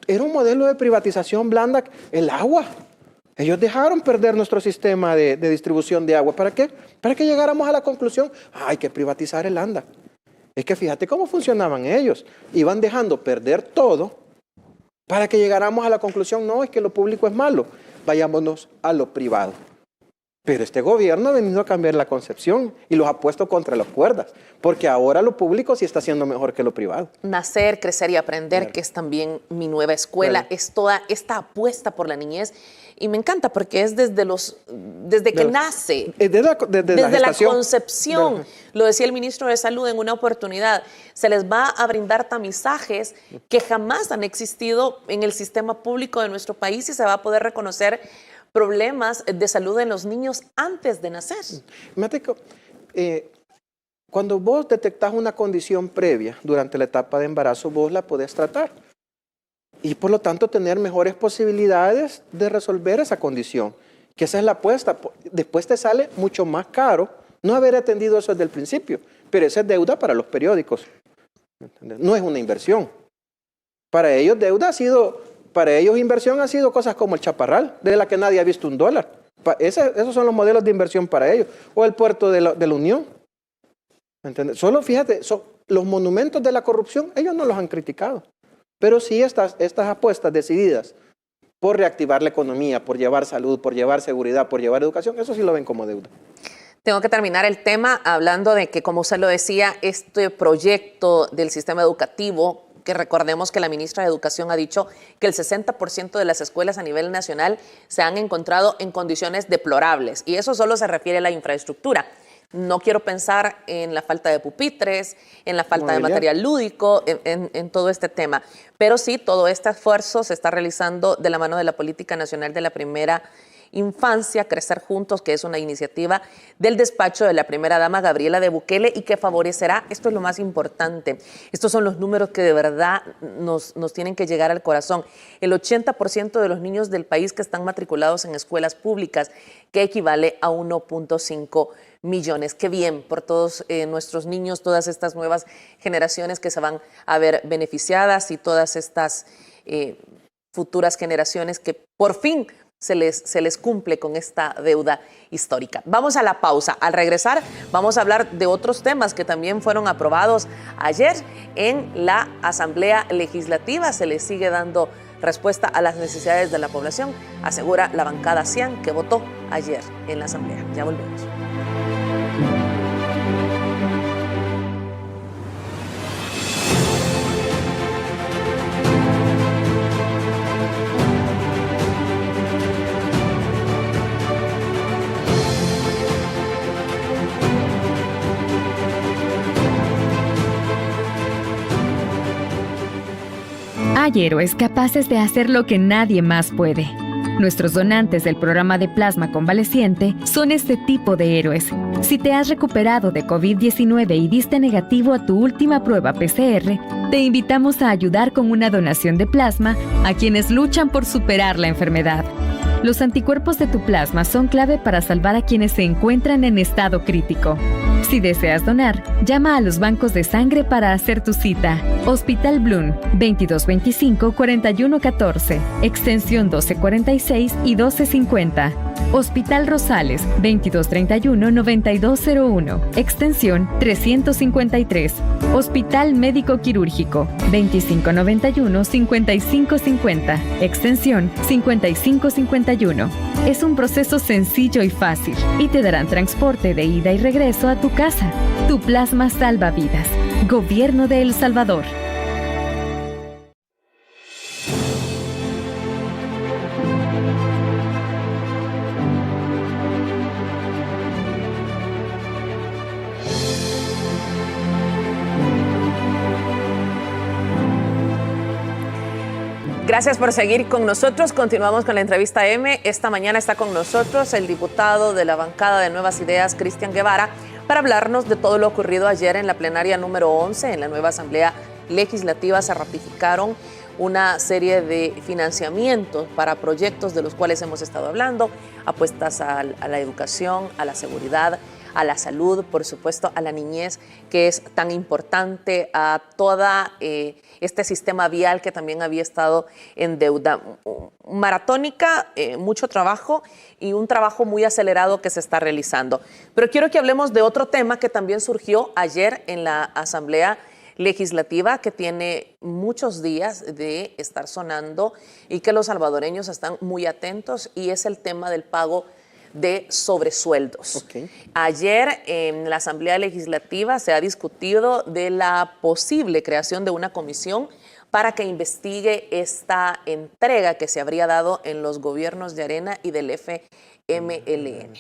B: Era un modelo de privatización blanda. El agua. Ellos dejaron perder nuestro sistema de distribución de agua. ¿Para qué? Para que llegáramos a la conclusión, hay que privatizar el ANDA. Es que fíjate cómo funcionaban ellos. Iban dejando perder todo para que llegáramos a la conclusión, no, es que lo público es malo, vayámonos a lo privado. Pero este gobierno ha venido a cambiar la concepción y los ha puesto contra las cuerdas, porque ahora lo público sí está haciendo mejor que lo privado.
A: Nacer, crecer y aprender, claro, que es también mi nueva escuela, claro, es toda esta apuesta por la niñez. Y me encanta porque es desde que nace, desde la concepción. Lo decía el ministro de Salud en una oportunidad, se les va a brindar tamizajes que jamás han existido en el sistema público de nuestro país y se va a poder reconocer problemas de salud en los niños antes de nacer.
B: Cuando vos detectás una condición previa durante la etapa de embarazo, vos la podés tratar. Y por lo tanto tener mejores posibilidades de resolver esa condición. Que esa es la apuesta. Después te sale mucho más caro no haber atendido eso desde el principio. Pero esa es deuda para los periódicos. No es una inversión. Para ellos inversión ha sido cosas como el Chaparral, de la que nadie ha visto $1. Esos son los modelos de inversión para ellos. O el puerto de la Unión. ¿Entiendes? Solo fíjate, los monumentos de la corrupción, ellos no los han criticado. Pero sí estas apuestas decididas por reactivar la economía, por llevar salud, por llevar seguridad, por llevar educación, eso sí lo ven como deuda.
A: Tengo que terminar el tema hablando de que, como usted lo decía, este proyecto del sistema educativo que recordemos que la ministra de Educación ha dicho que el 60% de las escuelas a nivel nacional se han encontrado en condiciones deplorables, y eso solo se refiere a la infraestructura. No quiero pensar en la falta de pupitres, en la falta de material lúdico, en todo este tema. Pero sí, todo este esfuerzo se está realizando de la mano de la Política Nacional de la Primera Infancia, Crecer Juntos, que es una iniciativa del despacho de la primera dama Gabriela de Bukele y que favorecerá, esto es lo más importante, estos son los números que de verdad nos tienen que llegar al corazón, el 80% de los niños del país que están matriculados en escuelas públicas, que equivale a 1.5 millones. Qué bien por todos nuestros niños, todas estas nuevas generaciones que se van a ver beneficiadas y todas estas futuras generaciones que por fin se les cumple con esta deuda histórica. Vamos a la pausa. Al regresar vamos a hablar de otros temas que también fueron aprobados ayer en la Asamblea Legislativa. Se les sigue dando respuesta a las necesidades de la población, asegura la bancada CIAN que votó ayer en la Asamblea. Ya volvemos.
H: Hay héroes capaces de hacer lo que nadie más puede. Nuestros donantes del programa de plasma convaleciente son este tipo de héroes. Si te has recuperado de COVID-19 y diste negativo a tu última prueba PCR, te invitamos a ayudar con una donación de plasma a quienes luchan por superar la enfermedad. Los anticuerpos de tu plasma son clave para salvar a quienes se encuentran en estado crítico. Si deseas donar, llama a los bancos de sangre para hacer tu cita. Hospital Bloom, 2225-4114, extensión 1246 y 1250. Hospital Rosales, 2231-9201, extensión 353. Hospital Médico Quirúrgico, 2591-5550, extensión 5551. Es un proceso sencillo y fácil y te darán transporte de ida y regreso a tu casa. Tu plasma salva vidas. Gobierno de El Salvador.
A: Gracias por seguir con nosotros. Continuamos con la entrevista M. Esta mañana está con nosotros el diputado de la bancada de Nuevas Ideas, Cristian Guevara, para hablarnos de todo lo ocurrido ayer en la plenaria número 11. En la nueva Asamblea Legislativa se ratificaron una serie de financiamientos para proyectos de los cuales hemos estado hablando, apuestas a la educación, a la seguridad, a la salud, por supuesto, a la niñez, que es tan importante, a toda este sistema vial que también había estado en deuda maratónica, mucho trabajo y un trabajo muy acelerado que se está realizando. Pero quiero que hablemos de otro tema que también surgió ayer en la Asamblea Legislativa, que tiene muchos días de estar sonando y que los salvadoreños están muy atentos, y es el tema del pago de sobresueldos. Okay. Ayer en la Asamblea Legislativa se ha discutido de la posible creación de una comisión para que investigue esta entrega que se habría dado en los gobiernos de Arena y del FMLN.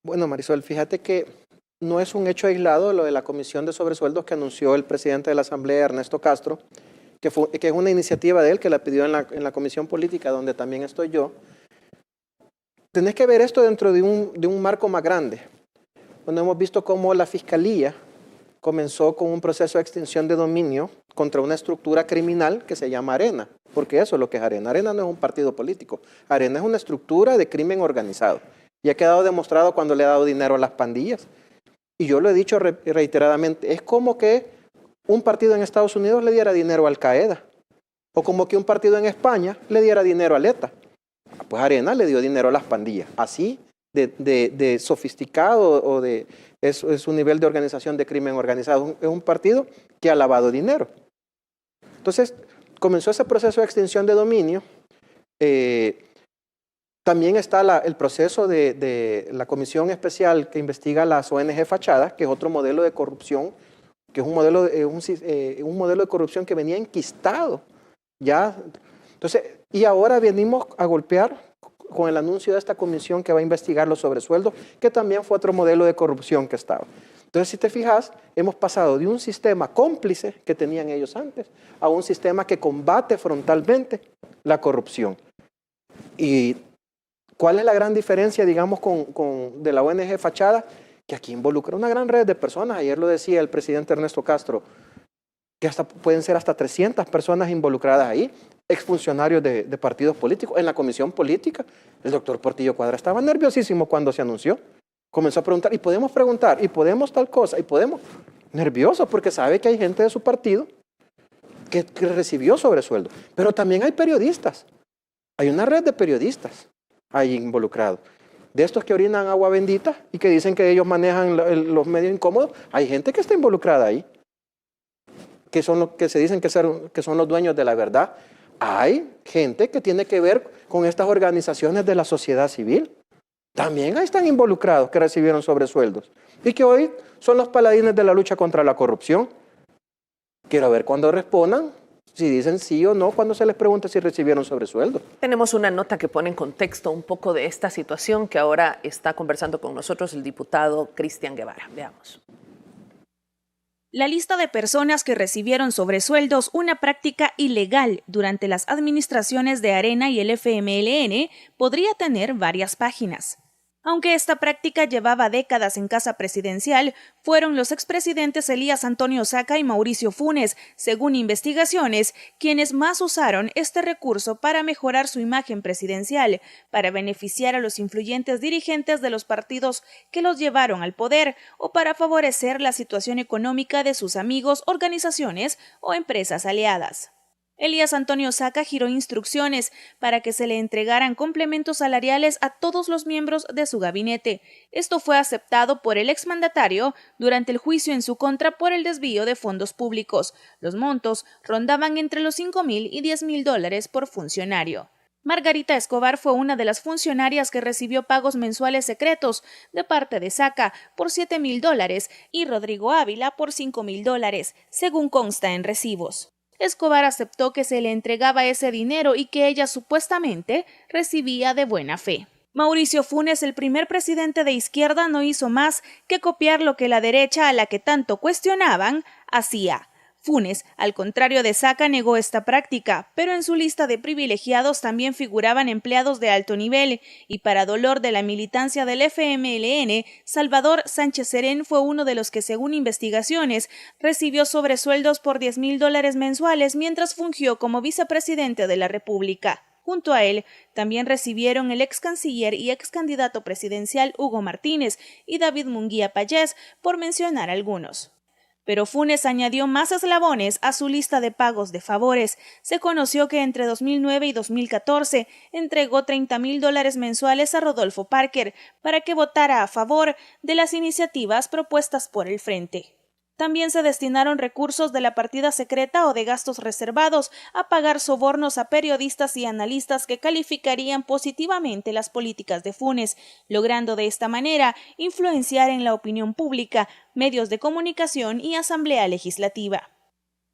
B: Bueno, Marisol, fíjate que no es un hecho aislado lo de la comisión de sobresueldos que anunció el presidente de la Asamblea, Ernesto Castro, que es una iniciativa de él que la pidió en la Comisión Política, donde también estoy yo. Tenés que ver esto dentro de un marco más grande. Cuando hemos visto cómo la Fiscalía comenzó con un proceso de extinción de dominio contra una estructura criminal que se llama Arena, porque eso es lo que es Arena. Arena no es un partido político. Arena es una estructura de crimen organizado. Y ha quedado demostrado cuando le ha dado dinero a las pandillas. Y yo lo he dicho reiteradamente, es como que un partido en Estados Unidos le diera dinero a Al Qaeda, o como que un partido en España le diera dinero a ETA. Pues Arena le dio dinero a las pandillas. Así de sofisticado o es un nivel de organización de crimen organizado. Es un partido que ha lavado dinero. Entonces, comenzó ese proceso de extinción de dominio. También está el proceso de la comisión especial que investiga las ONG fachadas, que es otro modelo de corrupción que es un modelo de corrupción que venía enquistado. Ya. Entonces, y ahora venimos a golpear con el anuncio de esta comisión que va a investigar los sobresueldos, que también fue otro modelo de corrupción que estaba. Entonces, si te fijas, hemos pasado de un sistema cómplice que tenían ellos antes a un sistema que combate frontalmente la corrupción. ¿Y cuál es la gran diferencia, digamos, de la ONG Fachada? Que aquí involucra una gran red de personas. Ayer lo decía el presidente Ernesto Castro, que pueden ser hasta 300 personas involucradas ahí, exfuncionarios de partidos políticos. En la comisión política, el doctor Portillo Cuadra estaba nerviosísimo cuando se anunció. Comenzó a preguntar, y podemos tal cosa, y podemos. Nervioso, porque sabe que hay gente de su partido que recibió sobresueldo. Pero también hay periodistas. Hay una red de periodistas ahí involucrados. De estos que orinan agua bendita y que dicen que ellos manejan los medios incómodos, hay gente que está involucrada ahí, que son los que se dicen que son los dueños de la verdad. Hay gente que tiene que ver con estas organizaciones de la sociedad civil. También ahí están involucrados, que recibieron sobresueldos y que hoy son los paladines de la lucha contra la corrupción. Quiero ver cuando respondan, si dicen sí o no, cuando se les pregunte si recibieron sobresueldos.
A: Tenemos una nota que pone en contexto un poco de esta situación que ahora está conversando con nosotros el diputado Cristian Guevara. Veamos.
I: La lista de personas que recibieron sobresueldos, una práctica ilegal durante las administraciones de Arena y el FMLN, podría tener varias páginas. Aunque esta práctica llevaba décadas en Casa Presidencial, fueron los expresidentes Elías Antonio Saca y Mauricio Funes, según investigaciones, quienes más usaron este recurso para mejorar su imagen presidencial, para beneficiar a los influyentes dirigentes de los partidos que los llevaron al poder o para favorecer la situación económica de sus amigos, organizaciones o empresas aliadas. Elías Antonio Saca giró instrucciones para que se le entregaran complementos salariales a todos los miembros de su gabinete. Esto fue aceptado por el exmandatario durante el juicio en su contra por el desvío de fondos públicos. Los montos rondaban entre los $5,000 y $10,000 por funcionario. Margarita Escobar fue una de las funcionarias que recibió pagos mensuales secretos de parte de Saca por $7,000 y Rodrigo Ávila por $5,000, según consta en recibos. Escobar aceptó que se le entregaba ese dinero y que ella supuestamente recibía de buena fe. Mauricio Funes, el primer presidente de izquierda, no hizo más que copiar lo que la derecha, a la que tanto cuestionaban, hacía. Funes, al contrario de Saca, negó esta práctica, pero en su lista de privilegiados también figuraban empleados de alto nivel, y para dolor de la militancia del FMLN, Salvador Sánchez Serén fue uno de los que, según investigaciones, recibió sobresueldos por $10,000 mensuales mientras fungió como vicepresidente de la República. Junto a él, también recibieron el ex canciller y ex candidato presidencial Hugo Martínez y David Munguía Payés, por mencionar algunos. Pero Funes añadió más eslabones a su lista de pagos de favores. Se conoció que entre 2009 y 2014 entregó $30,000 mensuales a Rodolfo Parker para que votara a favor de las iniciativas propuestas por el Frente. También se destinaron recursos de la partida secreta o de gastos reservados a pagar sobornos a periodistas y analistas que calificarían positivamente las políticas de Funes, logrando de esta manera influenciar en la opinión pública, medios de comunicación y Asamblea Legislativa.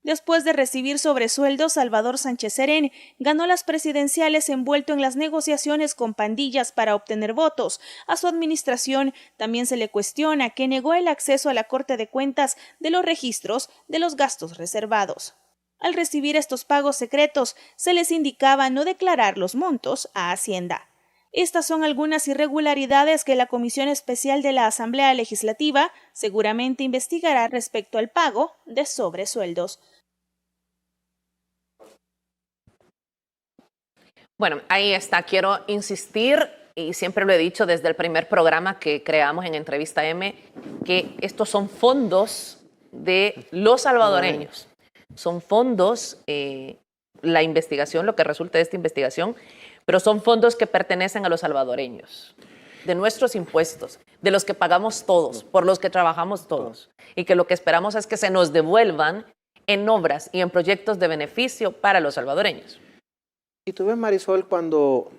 I: Después de recibir sobresueldos, Salvador Sánchez Serén ganó las presidenciales envuelto en las negociaciones con pandillas para obtener votos. A su administración también se le cuestiona que negó el acceso a la Corte de Cuentas de los registros de los gastos reservados. Al recibir estos pagos secretos, se les indicaba no declarar los montos a Hacienda. Estas son algunas irregularidades que la Comisión Especial de la Asamblea Legislativa seguramente investigará respecto al pago de sobresueldos.
A: Bueno, ahí está. Quiero insistir, y siempre lo he dicho desde el primer programa que creamos en Entrevista M, que estos son fondos de los salvadoreños. Son fondos, la investigación, lo que resulte de esta investigación, pero son fondos que pertenecen a los salvadoreños, de nuestros impuestos, de los que pagamos todos, por los que trabajamos todos, y que lo que esperamos es que se nos devuelvan en obras y en proyectos de beneficio para los salvadoreños.
B: Y tú ves, Marisol, cuando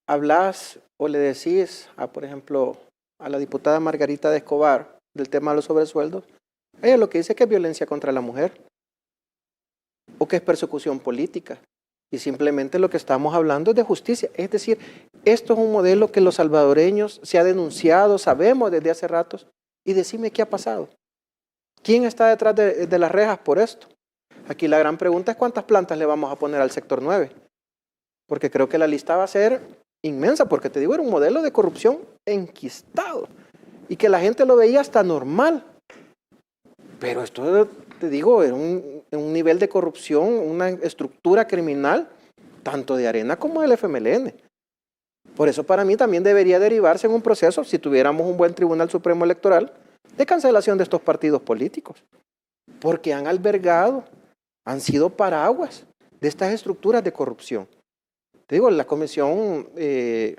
B: hablas o le decís, por ejemplo, a la diputada Margarita de Escobar del tema de los sobresueldos, Ella lo que dice es que es violencia contra la mujer o que es persecución política. Y simplemente lo que estamos hablando es de justicia. Es decir, esto es un modelo que los salvadoreños se ha denunciado, sabemos desde hace ratos. Y decime qué ha pasado. ¿Quién está detrás de las rejas por esto? Aquí la gran pregunta es cuántas plantas le vamos a poner al sector 9. Porque creo que la lista va a ser inmensa, porque te digo, era un modelo de corrupción enquistado. Y que la gente lo veía hasta normal. Pero esto, te digo, era un nivel de corrupción, una estructura criminal, tanto de Arena como del FMLN. Por eso para mí también debería derivarse en un proceso, si tuviéramos un buen Tribunal Supremo Electoral, de cancelación de estos partidos políticos. Porque han albergado, han sido paraguas de estas estructuras de corrupción. Te digo, la comisión que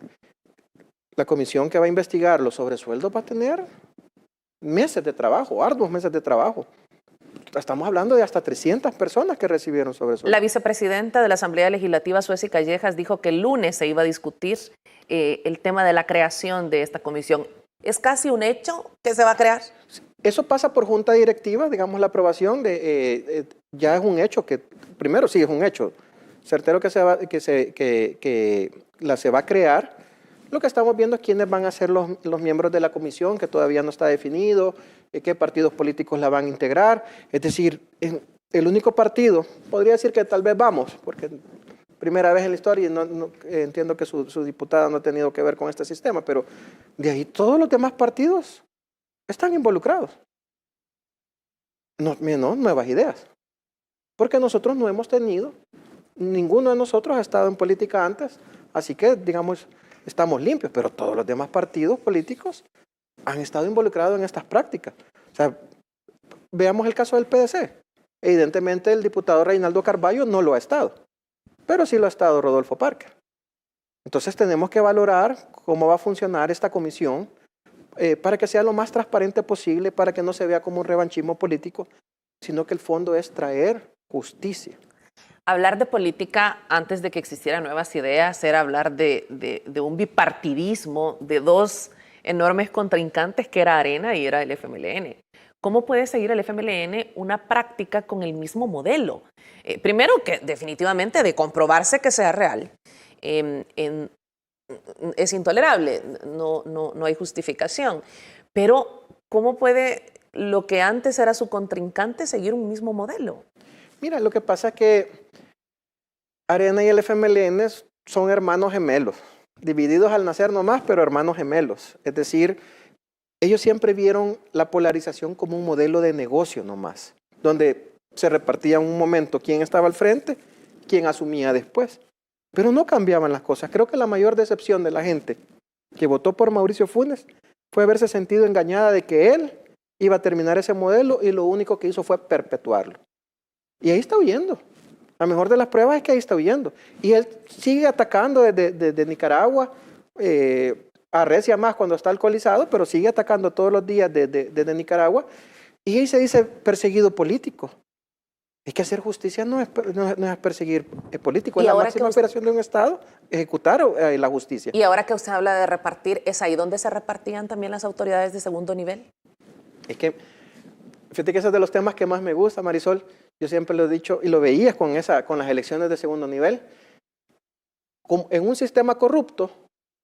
B: va a investigar los sobresueldos va a tener meses de trabajo, arduos meses de trabajo. Estamos hablando de hasta 300 personas que recibieron sobresueldos.
A: La vicepresidenta de la Asamblea Legislativa, Sueci Callejas, dijo que el lunes se iba a discutir el tema de la creación de esta comisión. ¿Es casi un hecho que se va a crear?
B: Eso pasa por junta directiva, digamos, la aprobación ya es un hecho que, primero sí es un hecho, certero que se va a crear. Lo que estamos viendo es quiénes van a ser los miembros de la comisión, que todavía no está definido, qué partidos políticos la van a integrar. Es decir, el único partido, podría decir que tal vez vamos, porque primera vez en la historia, y entiendo que su diputada no ha tenido que ver con este sistema, pero de ahí todos los demás partidos están involucrados. No, nuevas ideas. Porque nosotros no hemos tenido, ninguno de nosotros ha estado en política antes, así que, digamos, estamos limpios, pero todos los demás partidos políticos han estado involucrados en estas prácticas. O sea, veamos el caso del PDC. Evidentemente el diputado Reinaldo Carballo no lo ha estado, pero sí lo ha estado Rodolfo Parker. Entonces tenemos que valorar cómo va a funcionar esta comisión para que sea lo más transparente posible, para que no se vea como un revanchismo político, sino que el fondo es traer justicia.
A: Hablar de política antes de que existieran nuevas ideas era hablar de un bipartidismo de dos enormes contrincantes que era Arena y era el FMLN. ¿Cómo puede seguir el FMLN una práctica con el mismo modelo? Primero, que definitivamente de comprobarse que sea real, es intolerable, no hay justificación. Pero, ¿cómo puede lo que antes era su contrincante seguir un mismo modelo?
B: Mira, lo que pasa es que Arena y el FMLN son hermanos gemelos, divididos al nacer nomás, pero hermanos gemelos. Es decir, ellos siempre vieron la polarización como un modelo de negocio nomás, donde se repartía en un momento quién estaba al frente, quién asumía después. Pero no cambiaban las cosas. Creo que la mayor decepción de la gente que votó por Mauricio Funes fue haberse sentido engañada de que él iba a terminar ese modelo y lo único que hizo fue perpetuarlo. Y ahí está huyendo. La mejor de las pruebas es que ahí está huyendo. Y él sigue atacando desde Nicaragua, arrecia más cuando está alcoholizado, pero sigue atacando todos los días desde Nicaragua. Y ahí se dice perseguido político. Es que hacer justicia no es perseguir político, es la máxima operación de un Estado, ejecutar la justicia.
A: Y ahora que usted habla de repartir, ¿es ahí donde se repartían también las autoridades de segundo nivel?
B: Es que, fíjate que ese es de los temas que más me gusta, Marisol. Yo siempre lo he dicho, y lo veías con las elecciones de segundo nivel. En un sistema corrupto,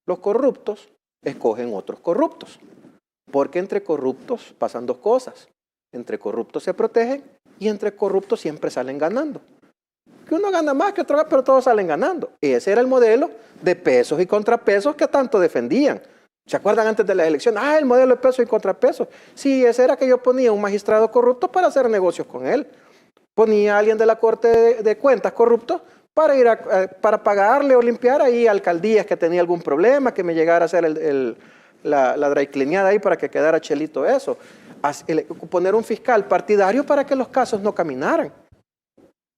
B: los corruptos escogen otros corruptos. Porque entre corruptos pasan dos cosas. Entre corruptos se protegen y entre corruptos siempre salen ganando. Que uno gana más que otro, pero todos salen ganando. Y ese era el modelo de pesos y contrapesos que tanto defendían. ¿Se acuerdan antes de la elección? El modelo de pesos y contrapesos. Sí, ese era que yo ponía un magistrado corrupto para hacer negocios con él. Ponía a alguien de la Corte de Cuentas corrupto para pagarle o limpiar ahí alcaldías que tenía algún problema, que me llegara a hacer la dry cleaneada ahí para que quedara chelito eso. Poner un fiscal partidario para que los casos no caminaran.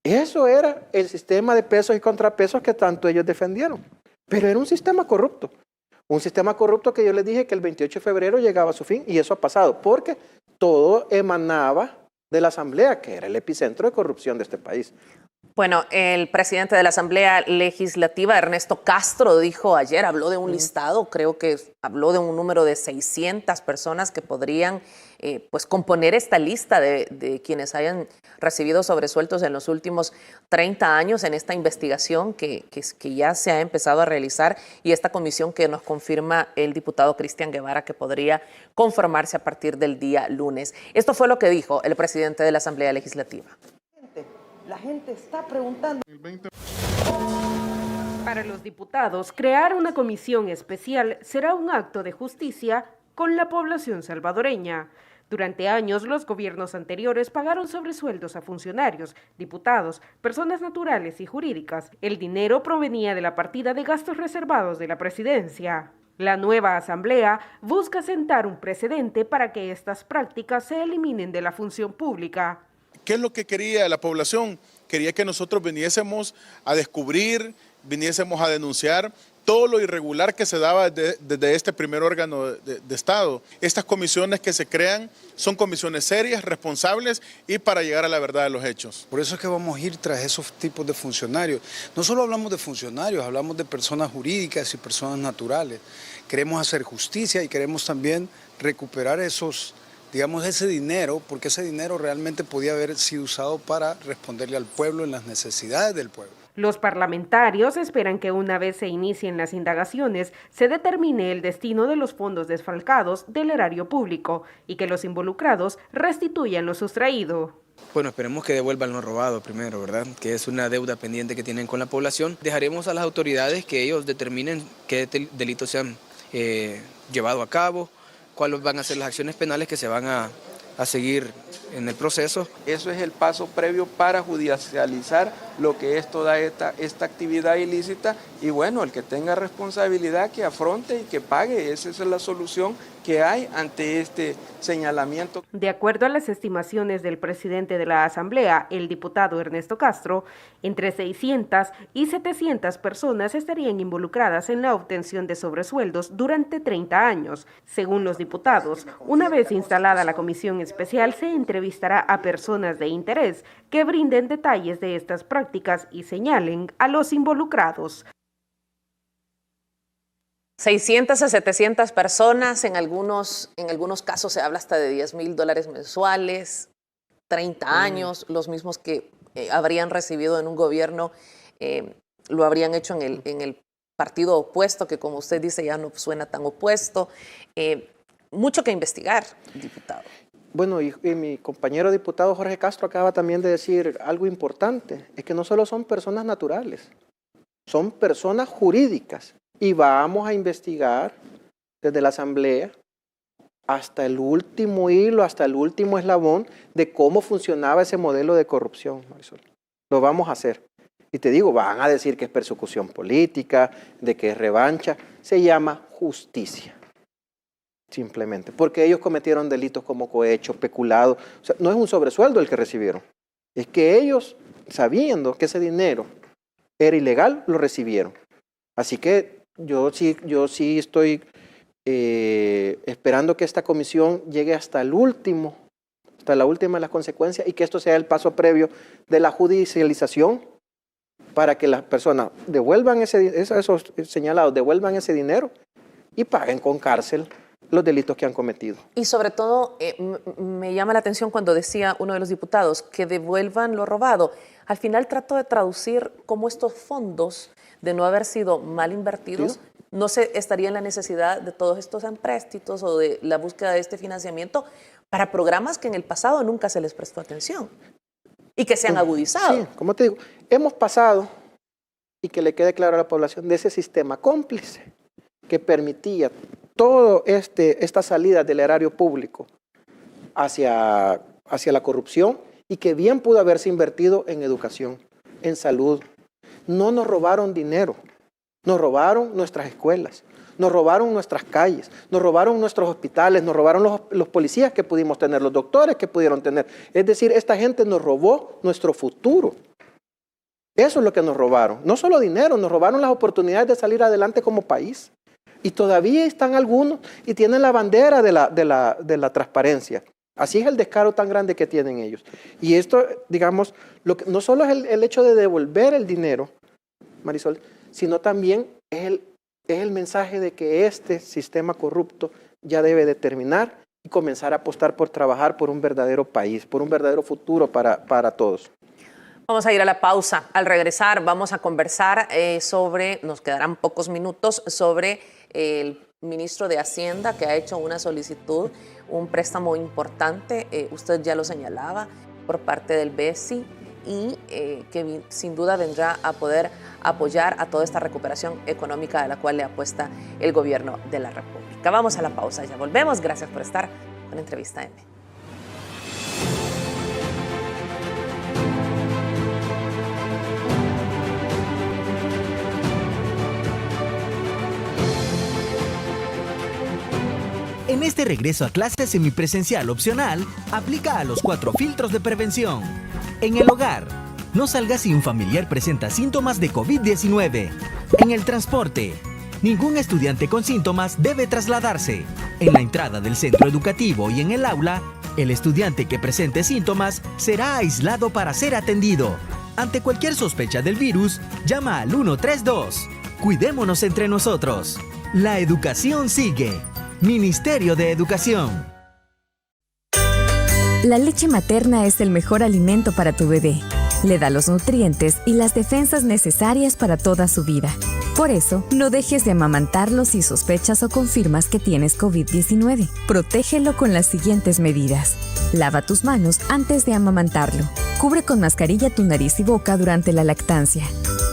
B: Eso era el sistema de pesos y contrapesos que tanto ellos defendieron. Pero era un sistema corrupto. Un sistema corrupto que yo les dije que el 28 de febrero llegaba a su fin, y eso ha pasado, porque todo emanaba de la Asamblea, que era el epicentro de corrupción de este país.
A: Bueno, el presidente de la Asamblea Legislativa, Ernesto Castro, dijo ayer, habló de un listado, creo que habló de un número de 600 personas que podrían pues componer esta lista de quienes hayan recibido sobresueldos en los últimos 30 años en esta investigación que ya se ha empezado a realizar y esta comisión que nos confirma el diputado Cristian Guevara que podría conformarse a partir del día lunes. Esto fue lo que dijo el presidente de la Asamblea Legislativa.
J: La gente está preguntando.
K: Para los diputados, crear una comisión especial será un acto de justicia con la población salvadoreña. Durante años, los gobiernos anteriores pagaron sobresueldos a funcionarios, diputados, personas naturales y jurídicas. El dinero provenía de la partida de gastos reservados de la presidencia. La nueva asamblea busca sentar un precedente para que estas prácticas se eliminen de la función pública.
L: ¿Qué es lo que quería la población? Quería que nosotros viniésemos a descubrir, viniésemos a denunciar todo lo irregular que se daba desde este primer órgano de Estado. Estas comisiones que se crean son comisiones serias, responsables y para llegar a la verdad de los hechos.
M: Por eso es que vamos a ir tras esos tipos de funcionarios. No solo hablamos de funcionarios, hablamos de personas jurídicas y personas naturales. Queremos hacer justicia y queremos también recuperar ese dinero, porque ese dinero realmente podía haber sido usado para responderle al pueblo en las necesidades del pueblo.
K: Los parlamentarios esperan que una vez se inicien las indagaciones, se determine el destino de los fondos desfalcados del erario público y que los involucrados restituyan lo sustraído.
N: Bueno, esperemos que devuelvan lo robado primero, ¿verdad? Que es una deuda pendiente que tienen con la población. Dejaremos a las autoridades que ellos determinen qué delitos se han llevado a cabo, cuáles van a ser las acciones penales que se van a seguir en el proceso.
O: Eso es el paso previo para judicializar lo que es toda esta actividad ilícita y bueno, el que tenga responsabilidad que afronte y que pague, esa es la solución que hay ante este señalamiento.
K: De acuerdo a las estimaciones del presidente de la Asamblea, el diputado Ernesto Castro, entre 600 y 700 personas estarían involucradas en la obtención de sobresueldos durante 30 años. Según los diputados, una vez instalada la comisión especial, se entrevistará a personas de interés que brinden detalles de estas prácticas y señalen a los involucrados.
A: 600 a 700 personas, en algunos casos se habla hasta de $10,000 mensuales, 30 años, los mismos que habrían recibido en un gobierno, lo habrían hecho en el partido opuesto, que como usted dice ya no suena tan opuesto. Mucho que investigar, diputado.
B: Bueno, y mi compañero diputado Jorge Castro acaba también de decir algo importante, es que no solo son personas naturales, son personas jurídicas. Y vamos a investigar desde la Asamblea hasta el último hilo, hasta el último eslabón de cómo funcionaba ese modelo de corrupción, Marisol. Lo vamos a hacer. Y te digo, van a decir que es persecución política, de que es revancha. Se llama justicia, simplemente. Porque ellos cometieron delitos como cohecho, peculado. O sea, no es un sobresueldo el que recibieron. Es que ellos, sabiendo que ese dinero era ilegal, lo recibieron. Así que yo sí estoy esperando que esta comisión llegue hasta la última de las consecuencias y que esto sea el paso previo de la judicialización para que las personas devuelvan esos señalados, devuelvan ese dinero y paguen con cárcel los delitos que han cometido.
A: Y sobre todo, me llama la atención cuando decía uno de los diputados que devuelvan lo robado. Al final trato de traducir cómo estos fondos, de no haber sido mal invertidos, ¿sí? No se estaría en la necesidad de todos estos empréstitos o de la búsqueda de este financiamiento para programas que en el pasado nunca se les prestó atención y que se han agudizado.
B: Sí, como te digo, hemos pasado, y que le quede claro a la población, de ese sistema cómplice que permitía toda esta salida del erario público hacia la corrupción y que bien pudo haberse invertido en educación, en salud. No nos robaron dinero, nos robaron nuestras escuelas, nos robaron nuestras calles, nos robaron nuestros hospitales, nos robaron los policías que pudimos tener, los doctores que pudieron tener. Es decir, esta gente nos robó nuestro futuro. Eso es lo que nos robaron. No solo dinero, nos robaron las oportunidades de salir adelante como país. Y todavía están algunos y tienen la bandera de la transparencia. Así es el descaro tan grande que tienen ellos. Y esto, digamos, no solo es el hecho de devolver el dinero, Marisol, sino también es el mensaje de que este sistema corrupto ya debe de terminar y comenzar a apostar por trabajar por un verdadero país, por un verdadero futuro para todos.
A: Vamos a ir a la pausa. Al regresar vamos a conversar nos quedarán pocos minutos, sobre el ministro de Hacienda que ha hecho una solicitud, un préstamo importante, usted ya lo señalaba, por parte del BESI, y que sin duda vendrá a poder apoyar a toda esta recuperación económica de la cual le apuesta el gobierno de la República. Vamos a la pausa, ya volvemos. Gracias por estar con Entrevista M.
P: En este regreso a clases semipresencial opcional, aplica a los 4 filtros de prevención. En el hogar, no salga si un familiar presenta síntomas de COVID-19. En el transporte, ningún estudiante con síntomas debe trasladarse. En la entrada del centro educativo y en el aula, el estudiante que presente síntomas será aislado para ser atendido. Ante cualquier sospecha del virus, llama al 132. Cuidémonos entre nosotros. La educación sigue. Ministerio de Educación.
H: La leche materna es el mejor alimento para tu bebé. Le da los nutrientes y las defensas necesarias para toda su vida. Por eso, no dejes de amamantarlo si sospechas o confirmas que tienes COVID-19. Protégelo con las siguientes medidas. Lava tus manos antes de amamantarlo. Cubre con mascarilla tu nariz y boca durante la lactancia.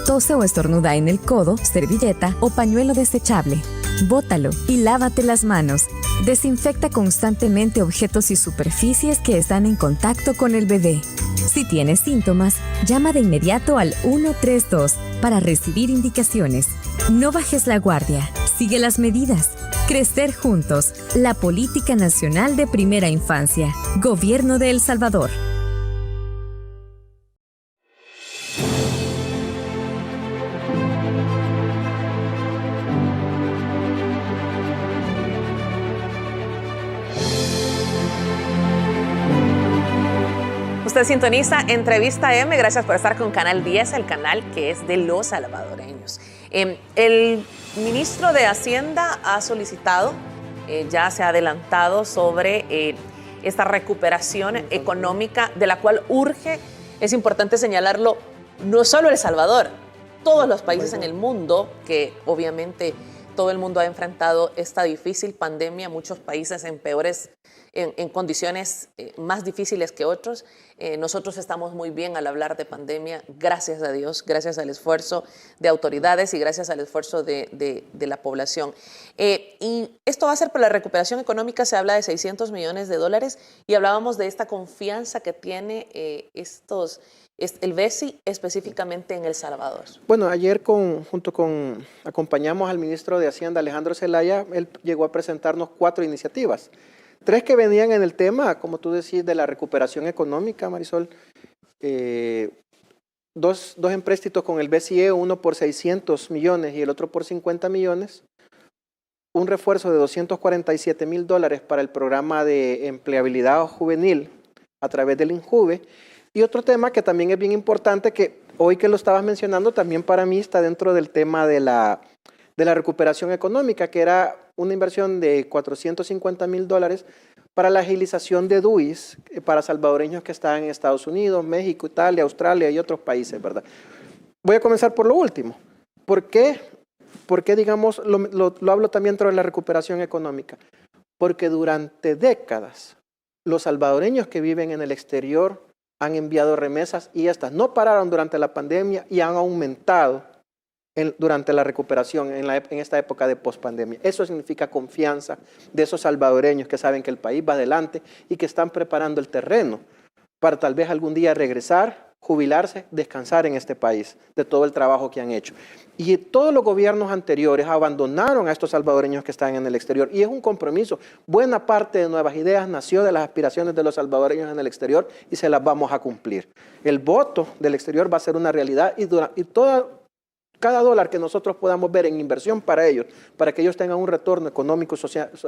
H: Tose o estornuda en el codo, servilleta o pañuelo desechable. Bótalo y lávate las manos. Desinfecta constantemente objetos y superficies que están en contacto con el bebé. Si tienes síntomas, llama de inmediato al 132 para recibir indicaciones. No bajes la guardia. Sigue las medidas. Crecer juntos. La Política Nacional de Primera Infancia. Gobierno de El Salvador.
A: Usted sintoniza Entrevista M. Gracias por estar con Canal 10, el canal que es de los salvadoreños. El ministro de Hacienda ha solicitado, ya se ha adelantado sobre esta recuperación económica de la cual urge, es importante señalarlo, no solo El Salvador, todos los países en el mundo, que obviamente todo el mundo ha enfrentado esta difícil pandemia, muchos países en condiciones más difíciles que otros. Nosotros estamos muy bien al hablar de pandemia, gracias a Dios, gracias al esfuerzo de autoridades y gracias al esfuerzo de la población. Y esto va a ser para la recuperación económica, se habla de $600 millones y hablábamos de esta confianza que tiene el BESI específicamente en El Salvador.
B: Bueno, ayer acompañamos al ministro de Hacienda, Alejandro Zelaya. Él llegó a presentarnos 4 iniciativas. 3 que venían en el tema, como tú decís, de la recuperación económica, Marisol. 2 empréstitos con el BCE, uno por 600 millones y el otro por 50 millones. Un refuerzo de $247,000 para el programa de empleabilidad juvenil a través del INJUVE. Y otro tema que también es bien importante, que hoy que lo estabas mencionando, también para mí está dentro del tema de la recuperación económica, que era una inversión de $450,000 para la agilización de DUIs para salvadoreños que están en Estados Unidos, México, Italia, Australia y otros países, ¿verdad? Voy a comenzar por lo último. ¿Por qué, digamos, lo hablo también dentro de la recuperación económica? Porque durante décadas los salvadoreños que viven en el exterior han enviado remesas y estas no pararon durante la pandemia y han aumentado durante la recuperación en esta época de pospandemia. Eso significa confianza de esos salvadoreños que saben que el país va adelante y que están preparando el terreno para tal vez algún día regresar, jubilarse, descansar en este país de todo el trabajo que han hecho. Y todos los gobiernos anteriores abandonaron a estos salvadoreños que están en el exterior y es un compromiso. Buena parte de Nuevas Ideas nació de las aspiraciones de los salvadoreños en el exterior y se las vamos a cumplir. El voto del exterior va a ser una realidad y cada dólar que nosotros podamos ver en inversión para ellos, para que ellos tengan un retorno económico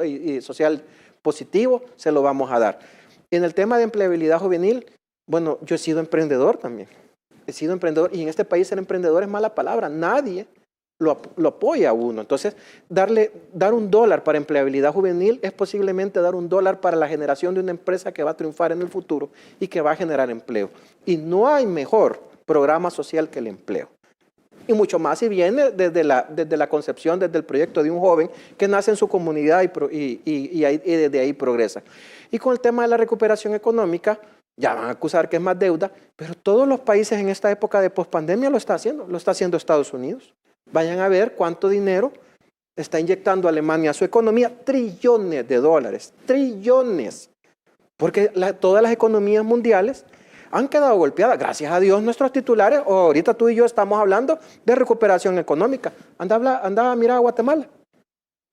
B: y social positivo, se lo vamos a dar. En el tema de empleabilidad juvenil, bueno, yo he sido emprendedor también. He sido emprendedor y en este país ser emprendedor es mala palabra. Nadie lo apoya a uno. Entonces, dar $1 para empleabilidad juvenil es posiblemente dar $1 para la generación de una empresa que va a triunfar en el futuro y que va a generar empleo. Y no hay mejor programa social que el empleo. Y mucho más si viene desde la concepción, desde el proyecto de un joven que nace en su comunidad y desde ahí progresa. Y con el tema de la recuperación económica, ya van a acusar que es más deuda, pero todos los países en esta época de pospandemia lo está haciendo Estados Unidos. Vayan a ver cuánto dinero está inyectando Alemania a su economía, trillones de dólares, trillones. Porque todas las economías mundiales han quedado golpeadas. Gracias a Dios nuestros titulares, ahorita tú y yo estamos hablando de recuperación económica. Anda, mira a Guatemala.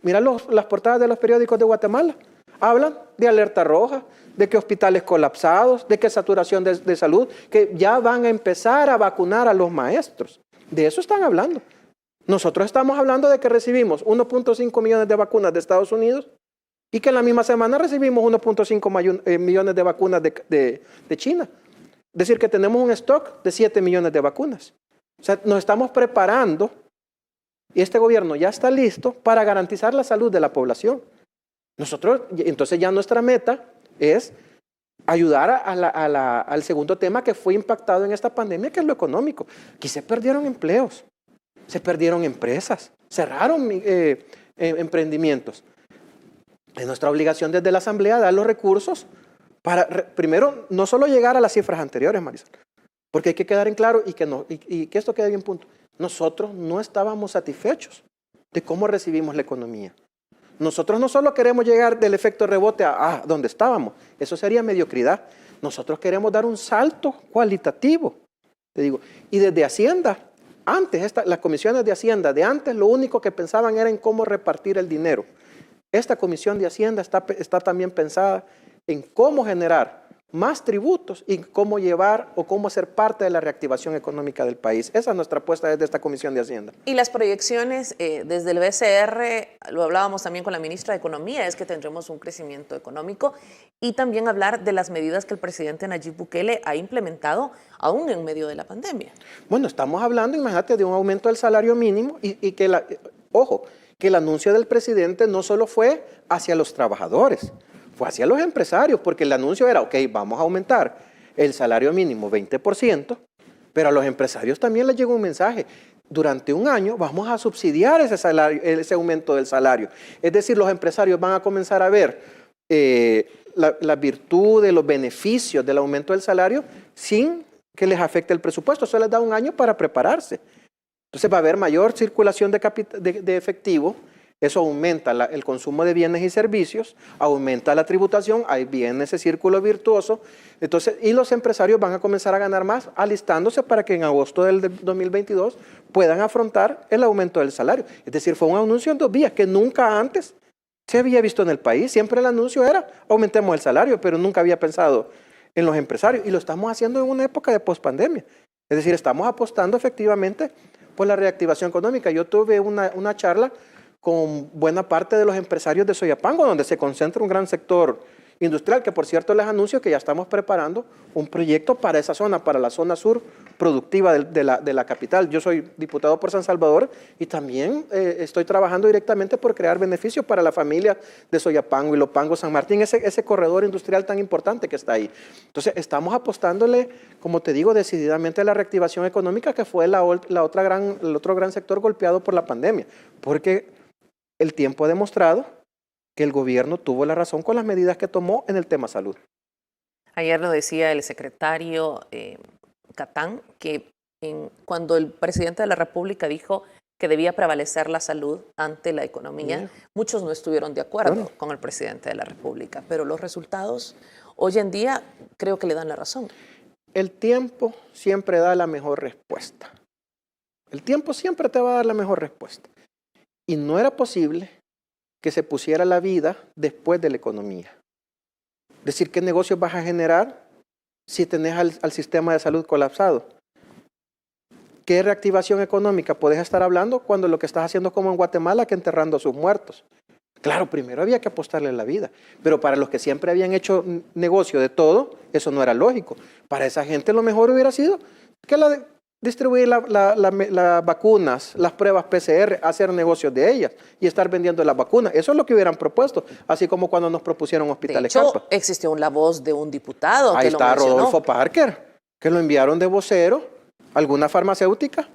B: Mira las portadas de los periódicos de Guatemala. Hablan de alerta roja, de que hospitales colapsados, de que saturación de salud, que ya van a empezar a vacunar a los maestros. De eso están hablando. Nosotros estamos hablando de que recibimos 1.5 millones de vacunas de Estados Unidos y que en la misma semana recibimos 1.5 millones de vacunas de China. Es decir, que tenemos un stock de 7 millones de vacunas. O sea, nos estamos preparando y este gobierno ya está listo para garantizar la salud de la población. Entonces ya nuestra meta es ayudar al segundo tema que fue impactado en esta pandemia, que es lo económico. Aquí se perdieron empleos, se perdieron empresas, cerraron emprendimientos. Es nuestra obligación desde la Asamblea dar los recursos para, primero, no solo llegar a las cifras anteriores, Marisol, porque hay que quedar en claro y que esto quede bien punto. Nosotros no estábamos satisfechos de cómo recibimos la economía. Nosotros no solo queremos llegar del efecto rebote a donde estábamos, eso sería mediocridad. Nosotros queremos dar un salto cualitativo, te digo. Y desde Hacienda, antes, las comisiones de Hacienda de antes, lo único que pensaban era en cómo repartir el dinero. Esta comisión de Hacienda está también pensada en cómo generar más tributos y cómo llevar o cómo ser parte de la reactivación económica del país. Esa es nuestra apuesta desde esta Comisión de Hacienda.
A: Y las proyecciones desde el BCR, lo hablábamos también con la ministra de Economía, es que tendremos un crecimiento económico y también hablar de las medidas que el presidente Nayib Bukele ha implementado aún en medio de la pandemia.
B: Bueno, estamos hablando, imagínate, de un aumento del salario mínimo y que, que el anuncio del presidente no solo fue hacia los trabajadores, fue hacia los empresarios, porque el anuncio era, ok, vamos a aumentar el salario mínimo 20%, pero a los empresarios también les llegó un mensaje. Durante un año vamos a subsidiar ese aumento del salario. Es decir, los empresarios van a comenzar a ver la virtud de los beneficios del aumento del salario sin que les afecte el presupuesto. Eso les da un año para prepararse. Entonces va a haber mayor circulación de efectivo. Eso aumenta el consumo de bienes y servicios, aumenta la tributación, ahí viene ese círculo virtuoso. Entonces, y los empresarios van a comenzar a ganar más, alistándose para que en agosto del 2022 puedan afrontar el aumento del salario. Es decir, fue un anuncio en 2 vías que nunca antes se había visto en el país. Siempre el anuncio era, aumentemos el salario, pero nunca había pensado en los empresarios. Y lo estamos haciendo en una época de pospandemia. Es decir, estamos apostando efectivamente por la reactivación económica. Yo tuve una charla con buena parte de los empresarios de Soyapango, donde se concentra un gran sector industrial, que por cierto les anuncio que ya estamos preparando un proyecto para esa zona, para la zona sur productiva de la capital. Yo soy diputado por San Salvador y también estoy trabajando directamente por crear beneficios para la familia de Soyapango, Ilopango, San Martín, ese corredor industrial tan importante que está ahí. Entonces estamos apostándole, como te digo, decididamente a la reactivación económica, que fue el otro gran sector golpeado por la pandemia, porque el tiempo ha demostrado que el gobierno tuvo la razón con las medidas que tomó en el tema salud.
A: Ayer lo decía el secretario Catán, que cuando el presidente de la República dijo que debía prevalecer la salud ante la economía, muchos no estuvieron de acuerdo con el presidente de la República, pero los resultados hoy en día creo que le dan la razón.
B: El tiempo siempre da la mejor respuesta. El tiempo siempre te va a dar la mejor respuesta. Y no era posible que se pusiera la vida después de la economía. Es decir, ¿qué negocios vas a generar si tenés al sistema de salud colapsado? ¿Qué reactivación económica podés estar hablando cuando lo que estás haciendo como en Guatemala, que enterrando a sus muertos? Claro, primero había que apostarle la vida, pero para los que siempre habían hecho negocio de todo, eso no era lógico. Para esa gente lo mejor hubiera sido que distribuir las vacunas, las pruebas PCR, hacer negocios de ellas y estar vendiendo las vacunas. Eso es lo que hubieran propuesto, así como cuando nos propusieron hospitales.
A: De hecho, existió la voz de un diputado
B: Ahí
A: que lo
B: está
A: mencionó.
B: Rodolfo Parker, que lo enviaron de vocero a alguna farmacéutica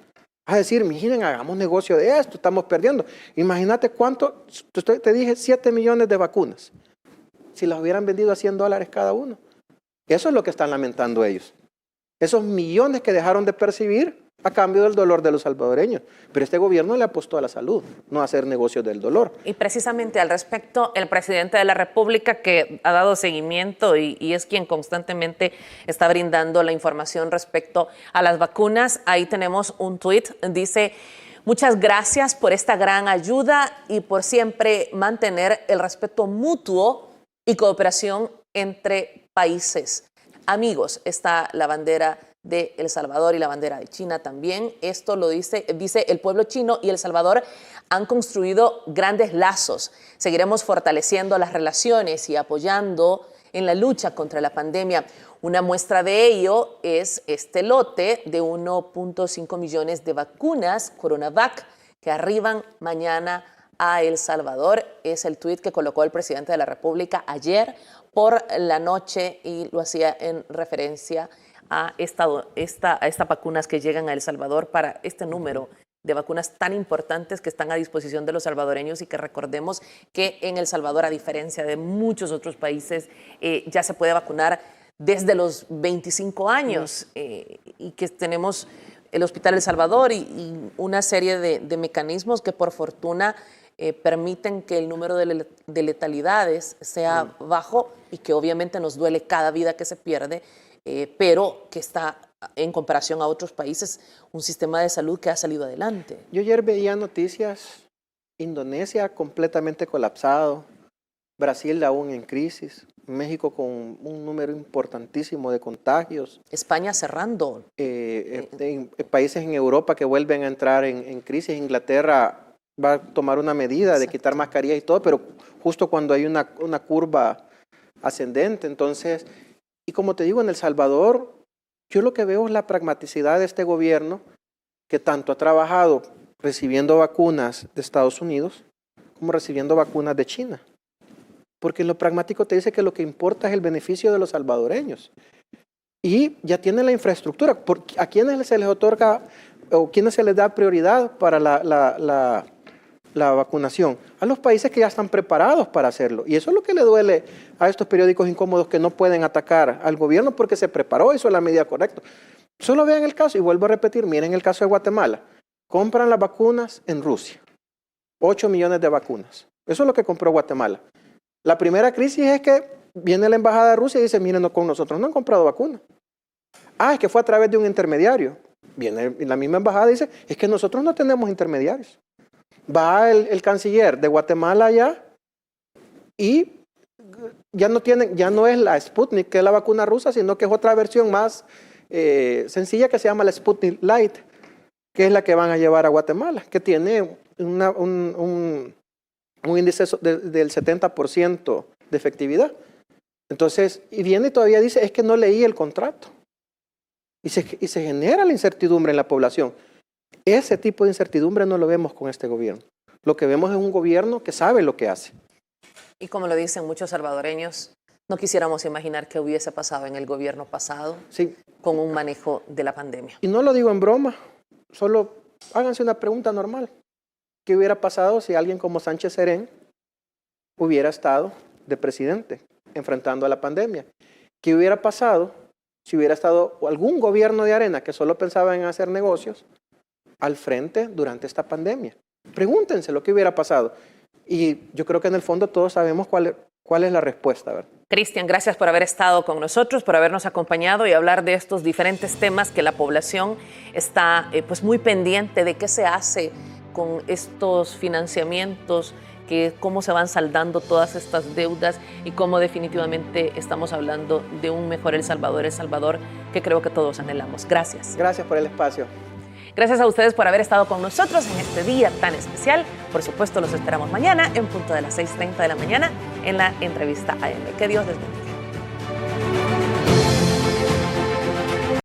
B: a decir, miren, hagamos negocio de esto, estamos perdiendo. Imagínate cuánto, te dije 7 millones de vacunas, si las hubieran vendido a $100 cada uno. Eso es lo que están lamentando ellos. Esos millones que dejaron de percibir a cambio del dolor de los salvadoreños. Pero este gobierno le apostó a la salud, no a hacer negocios del dolor.
A: Y precisamente al respecto, el presidente de la República, que ha dado seguimiento y es quien constantemente está brindando la información respecto a las vacunas, ahí tenemos un tuit, dice: muchas gracias por esta gran ayuda y por siempre mantener el respeto mutuo y cooperación entre países. Amigos, está la bandera de El Salvador y la bandera de China también. Esto lo dice el pueblo chino y El Salvador han construido grandes lazos. Seguiremos fortaleciendo las relaciones y apoyando en la lucha contra la pandemia. Una muestra de ello es este lote de 1.5 millones de vacunas CoronaVac que arriban mañana a El Salvador. Es el tuit que colocó el presidente de la República ayer por la noche y lo hacía en referencia a estas vacunas que llegan a El Salvador para este número de vacunas tan importantes que están a disposición de los salvadoreños y que recordemos que en El Salvador, a diferencia de muchos otros países, ya se puede vacunar desde los 25 años y que tenemos el Hospital El Salvador y una serie de mecanismos que por fortuna permiten que el número de letalidades sea bajo y que obviamente nos duele cada vida que se pierde, pero que está en comparación a otros países un sistema de salud que ha salido adelante.
B: Yo ayer veía noticias, Indonesia completamente colapsado, Brasil aún en crisis, México con un número importantísimo de contagios.
A: España cerrando.
B: Países en Europa que vuelven a entrar en crisis, Inglaterra va a tomar una medida de quitar mascarillas y todo, pero justo cuando hay una curva ascendente. Entonces, y como te digo, en El Salvador, yo lo que veo es la pragmaticidad de este gobierno que tanto ha trabajado recibiendo vacunas de Estados Unidos como recibiendo vacunas de China. Porque en lo pragmático te dice que lo que importa es el beneficio de los salvadoreños. Y ya tienen la infraestructura. ¿A quiénes se les otorga o quiénes se les da prioridad para la vacunación? A los países que ya están preparados para hacerlo. Y eso es lo que le duele a estos periódicos incómodos que no pueden atacar al gobierno porque se preparó, hizo la medida correcta. Solo vean el caso, y vuelvo a repetir, miren el caso de Guatemala. Compran las vacunas en Rusia. 8 millones de vacunas. Eso es lo que compró Guatemala. La primera crisis es que viene la embajada de Rusia y dice, miren, con nosotros no han comprado vacunas. Es que fue a través de un intermediario. Viene la misma embajada y dice, es que nosotros no tenemos intermediarios. Va el canciller de Guatemala allá y ya no es la Sputnik, que es la vacuna rusa, sino que es otra versión más sencilla que se llama la Sputnik Light, que es la que van a llevar a Guatemala, que tiene un índice del 70% de efectividad. Entonces, y viene y todavía dice, es que no leí el contrato. Y se genera la incertidumbre en la población. Ese tipo de incertidumbre no lo vemos con este gobierno. Lo que vemos es un gobierno que sabe lo que hace.
A: Y como lo dicen muchos salvadoreños, no quisiéramos imaginar qué hubiese pasado en el gobierno pasado con un manejo de la pandemia.
B: Y no lo digo en broma, solo háganse una pregunta normal. ¿Qué hubiera pasado si alguien como Sánchez Serén hubiera estado de presidente enfrentando a la pandemia? ¿Qué hubiera pasado si hubiera estado algún gobierno de Arena que solo pensaba en hacer negocios al frente durante esta pandemia? Pregúntense lo que hubiera pasado. Y yo creo que en el fondo todos sabemos cuál es la respuesta, ¿verdad?
A: Cristian, gracias por haber estado con nosotros, por habernos acompañado y hablar de estos diferentes temas que la población está pues muy pendiente de qué se hace con estos financiamientos, cómo se van saldando todas estas deudas y cómo definitivamente estamos hablando de un mejor El Salvador que creo que todos anhelamos. Gracias.
B: Gracias por el espacio.
A: Gracias a ustedes por haber estado con nosotros en este día tan especial. Por supuesto, los esperamos mañana en punto de las 6:30 de la mañana en la entrevista AM. Que Dios les bendiga.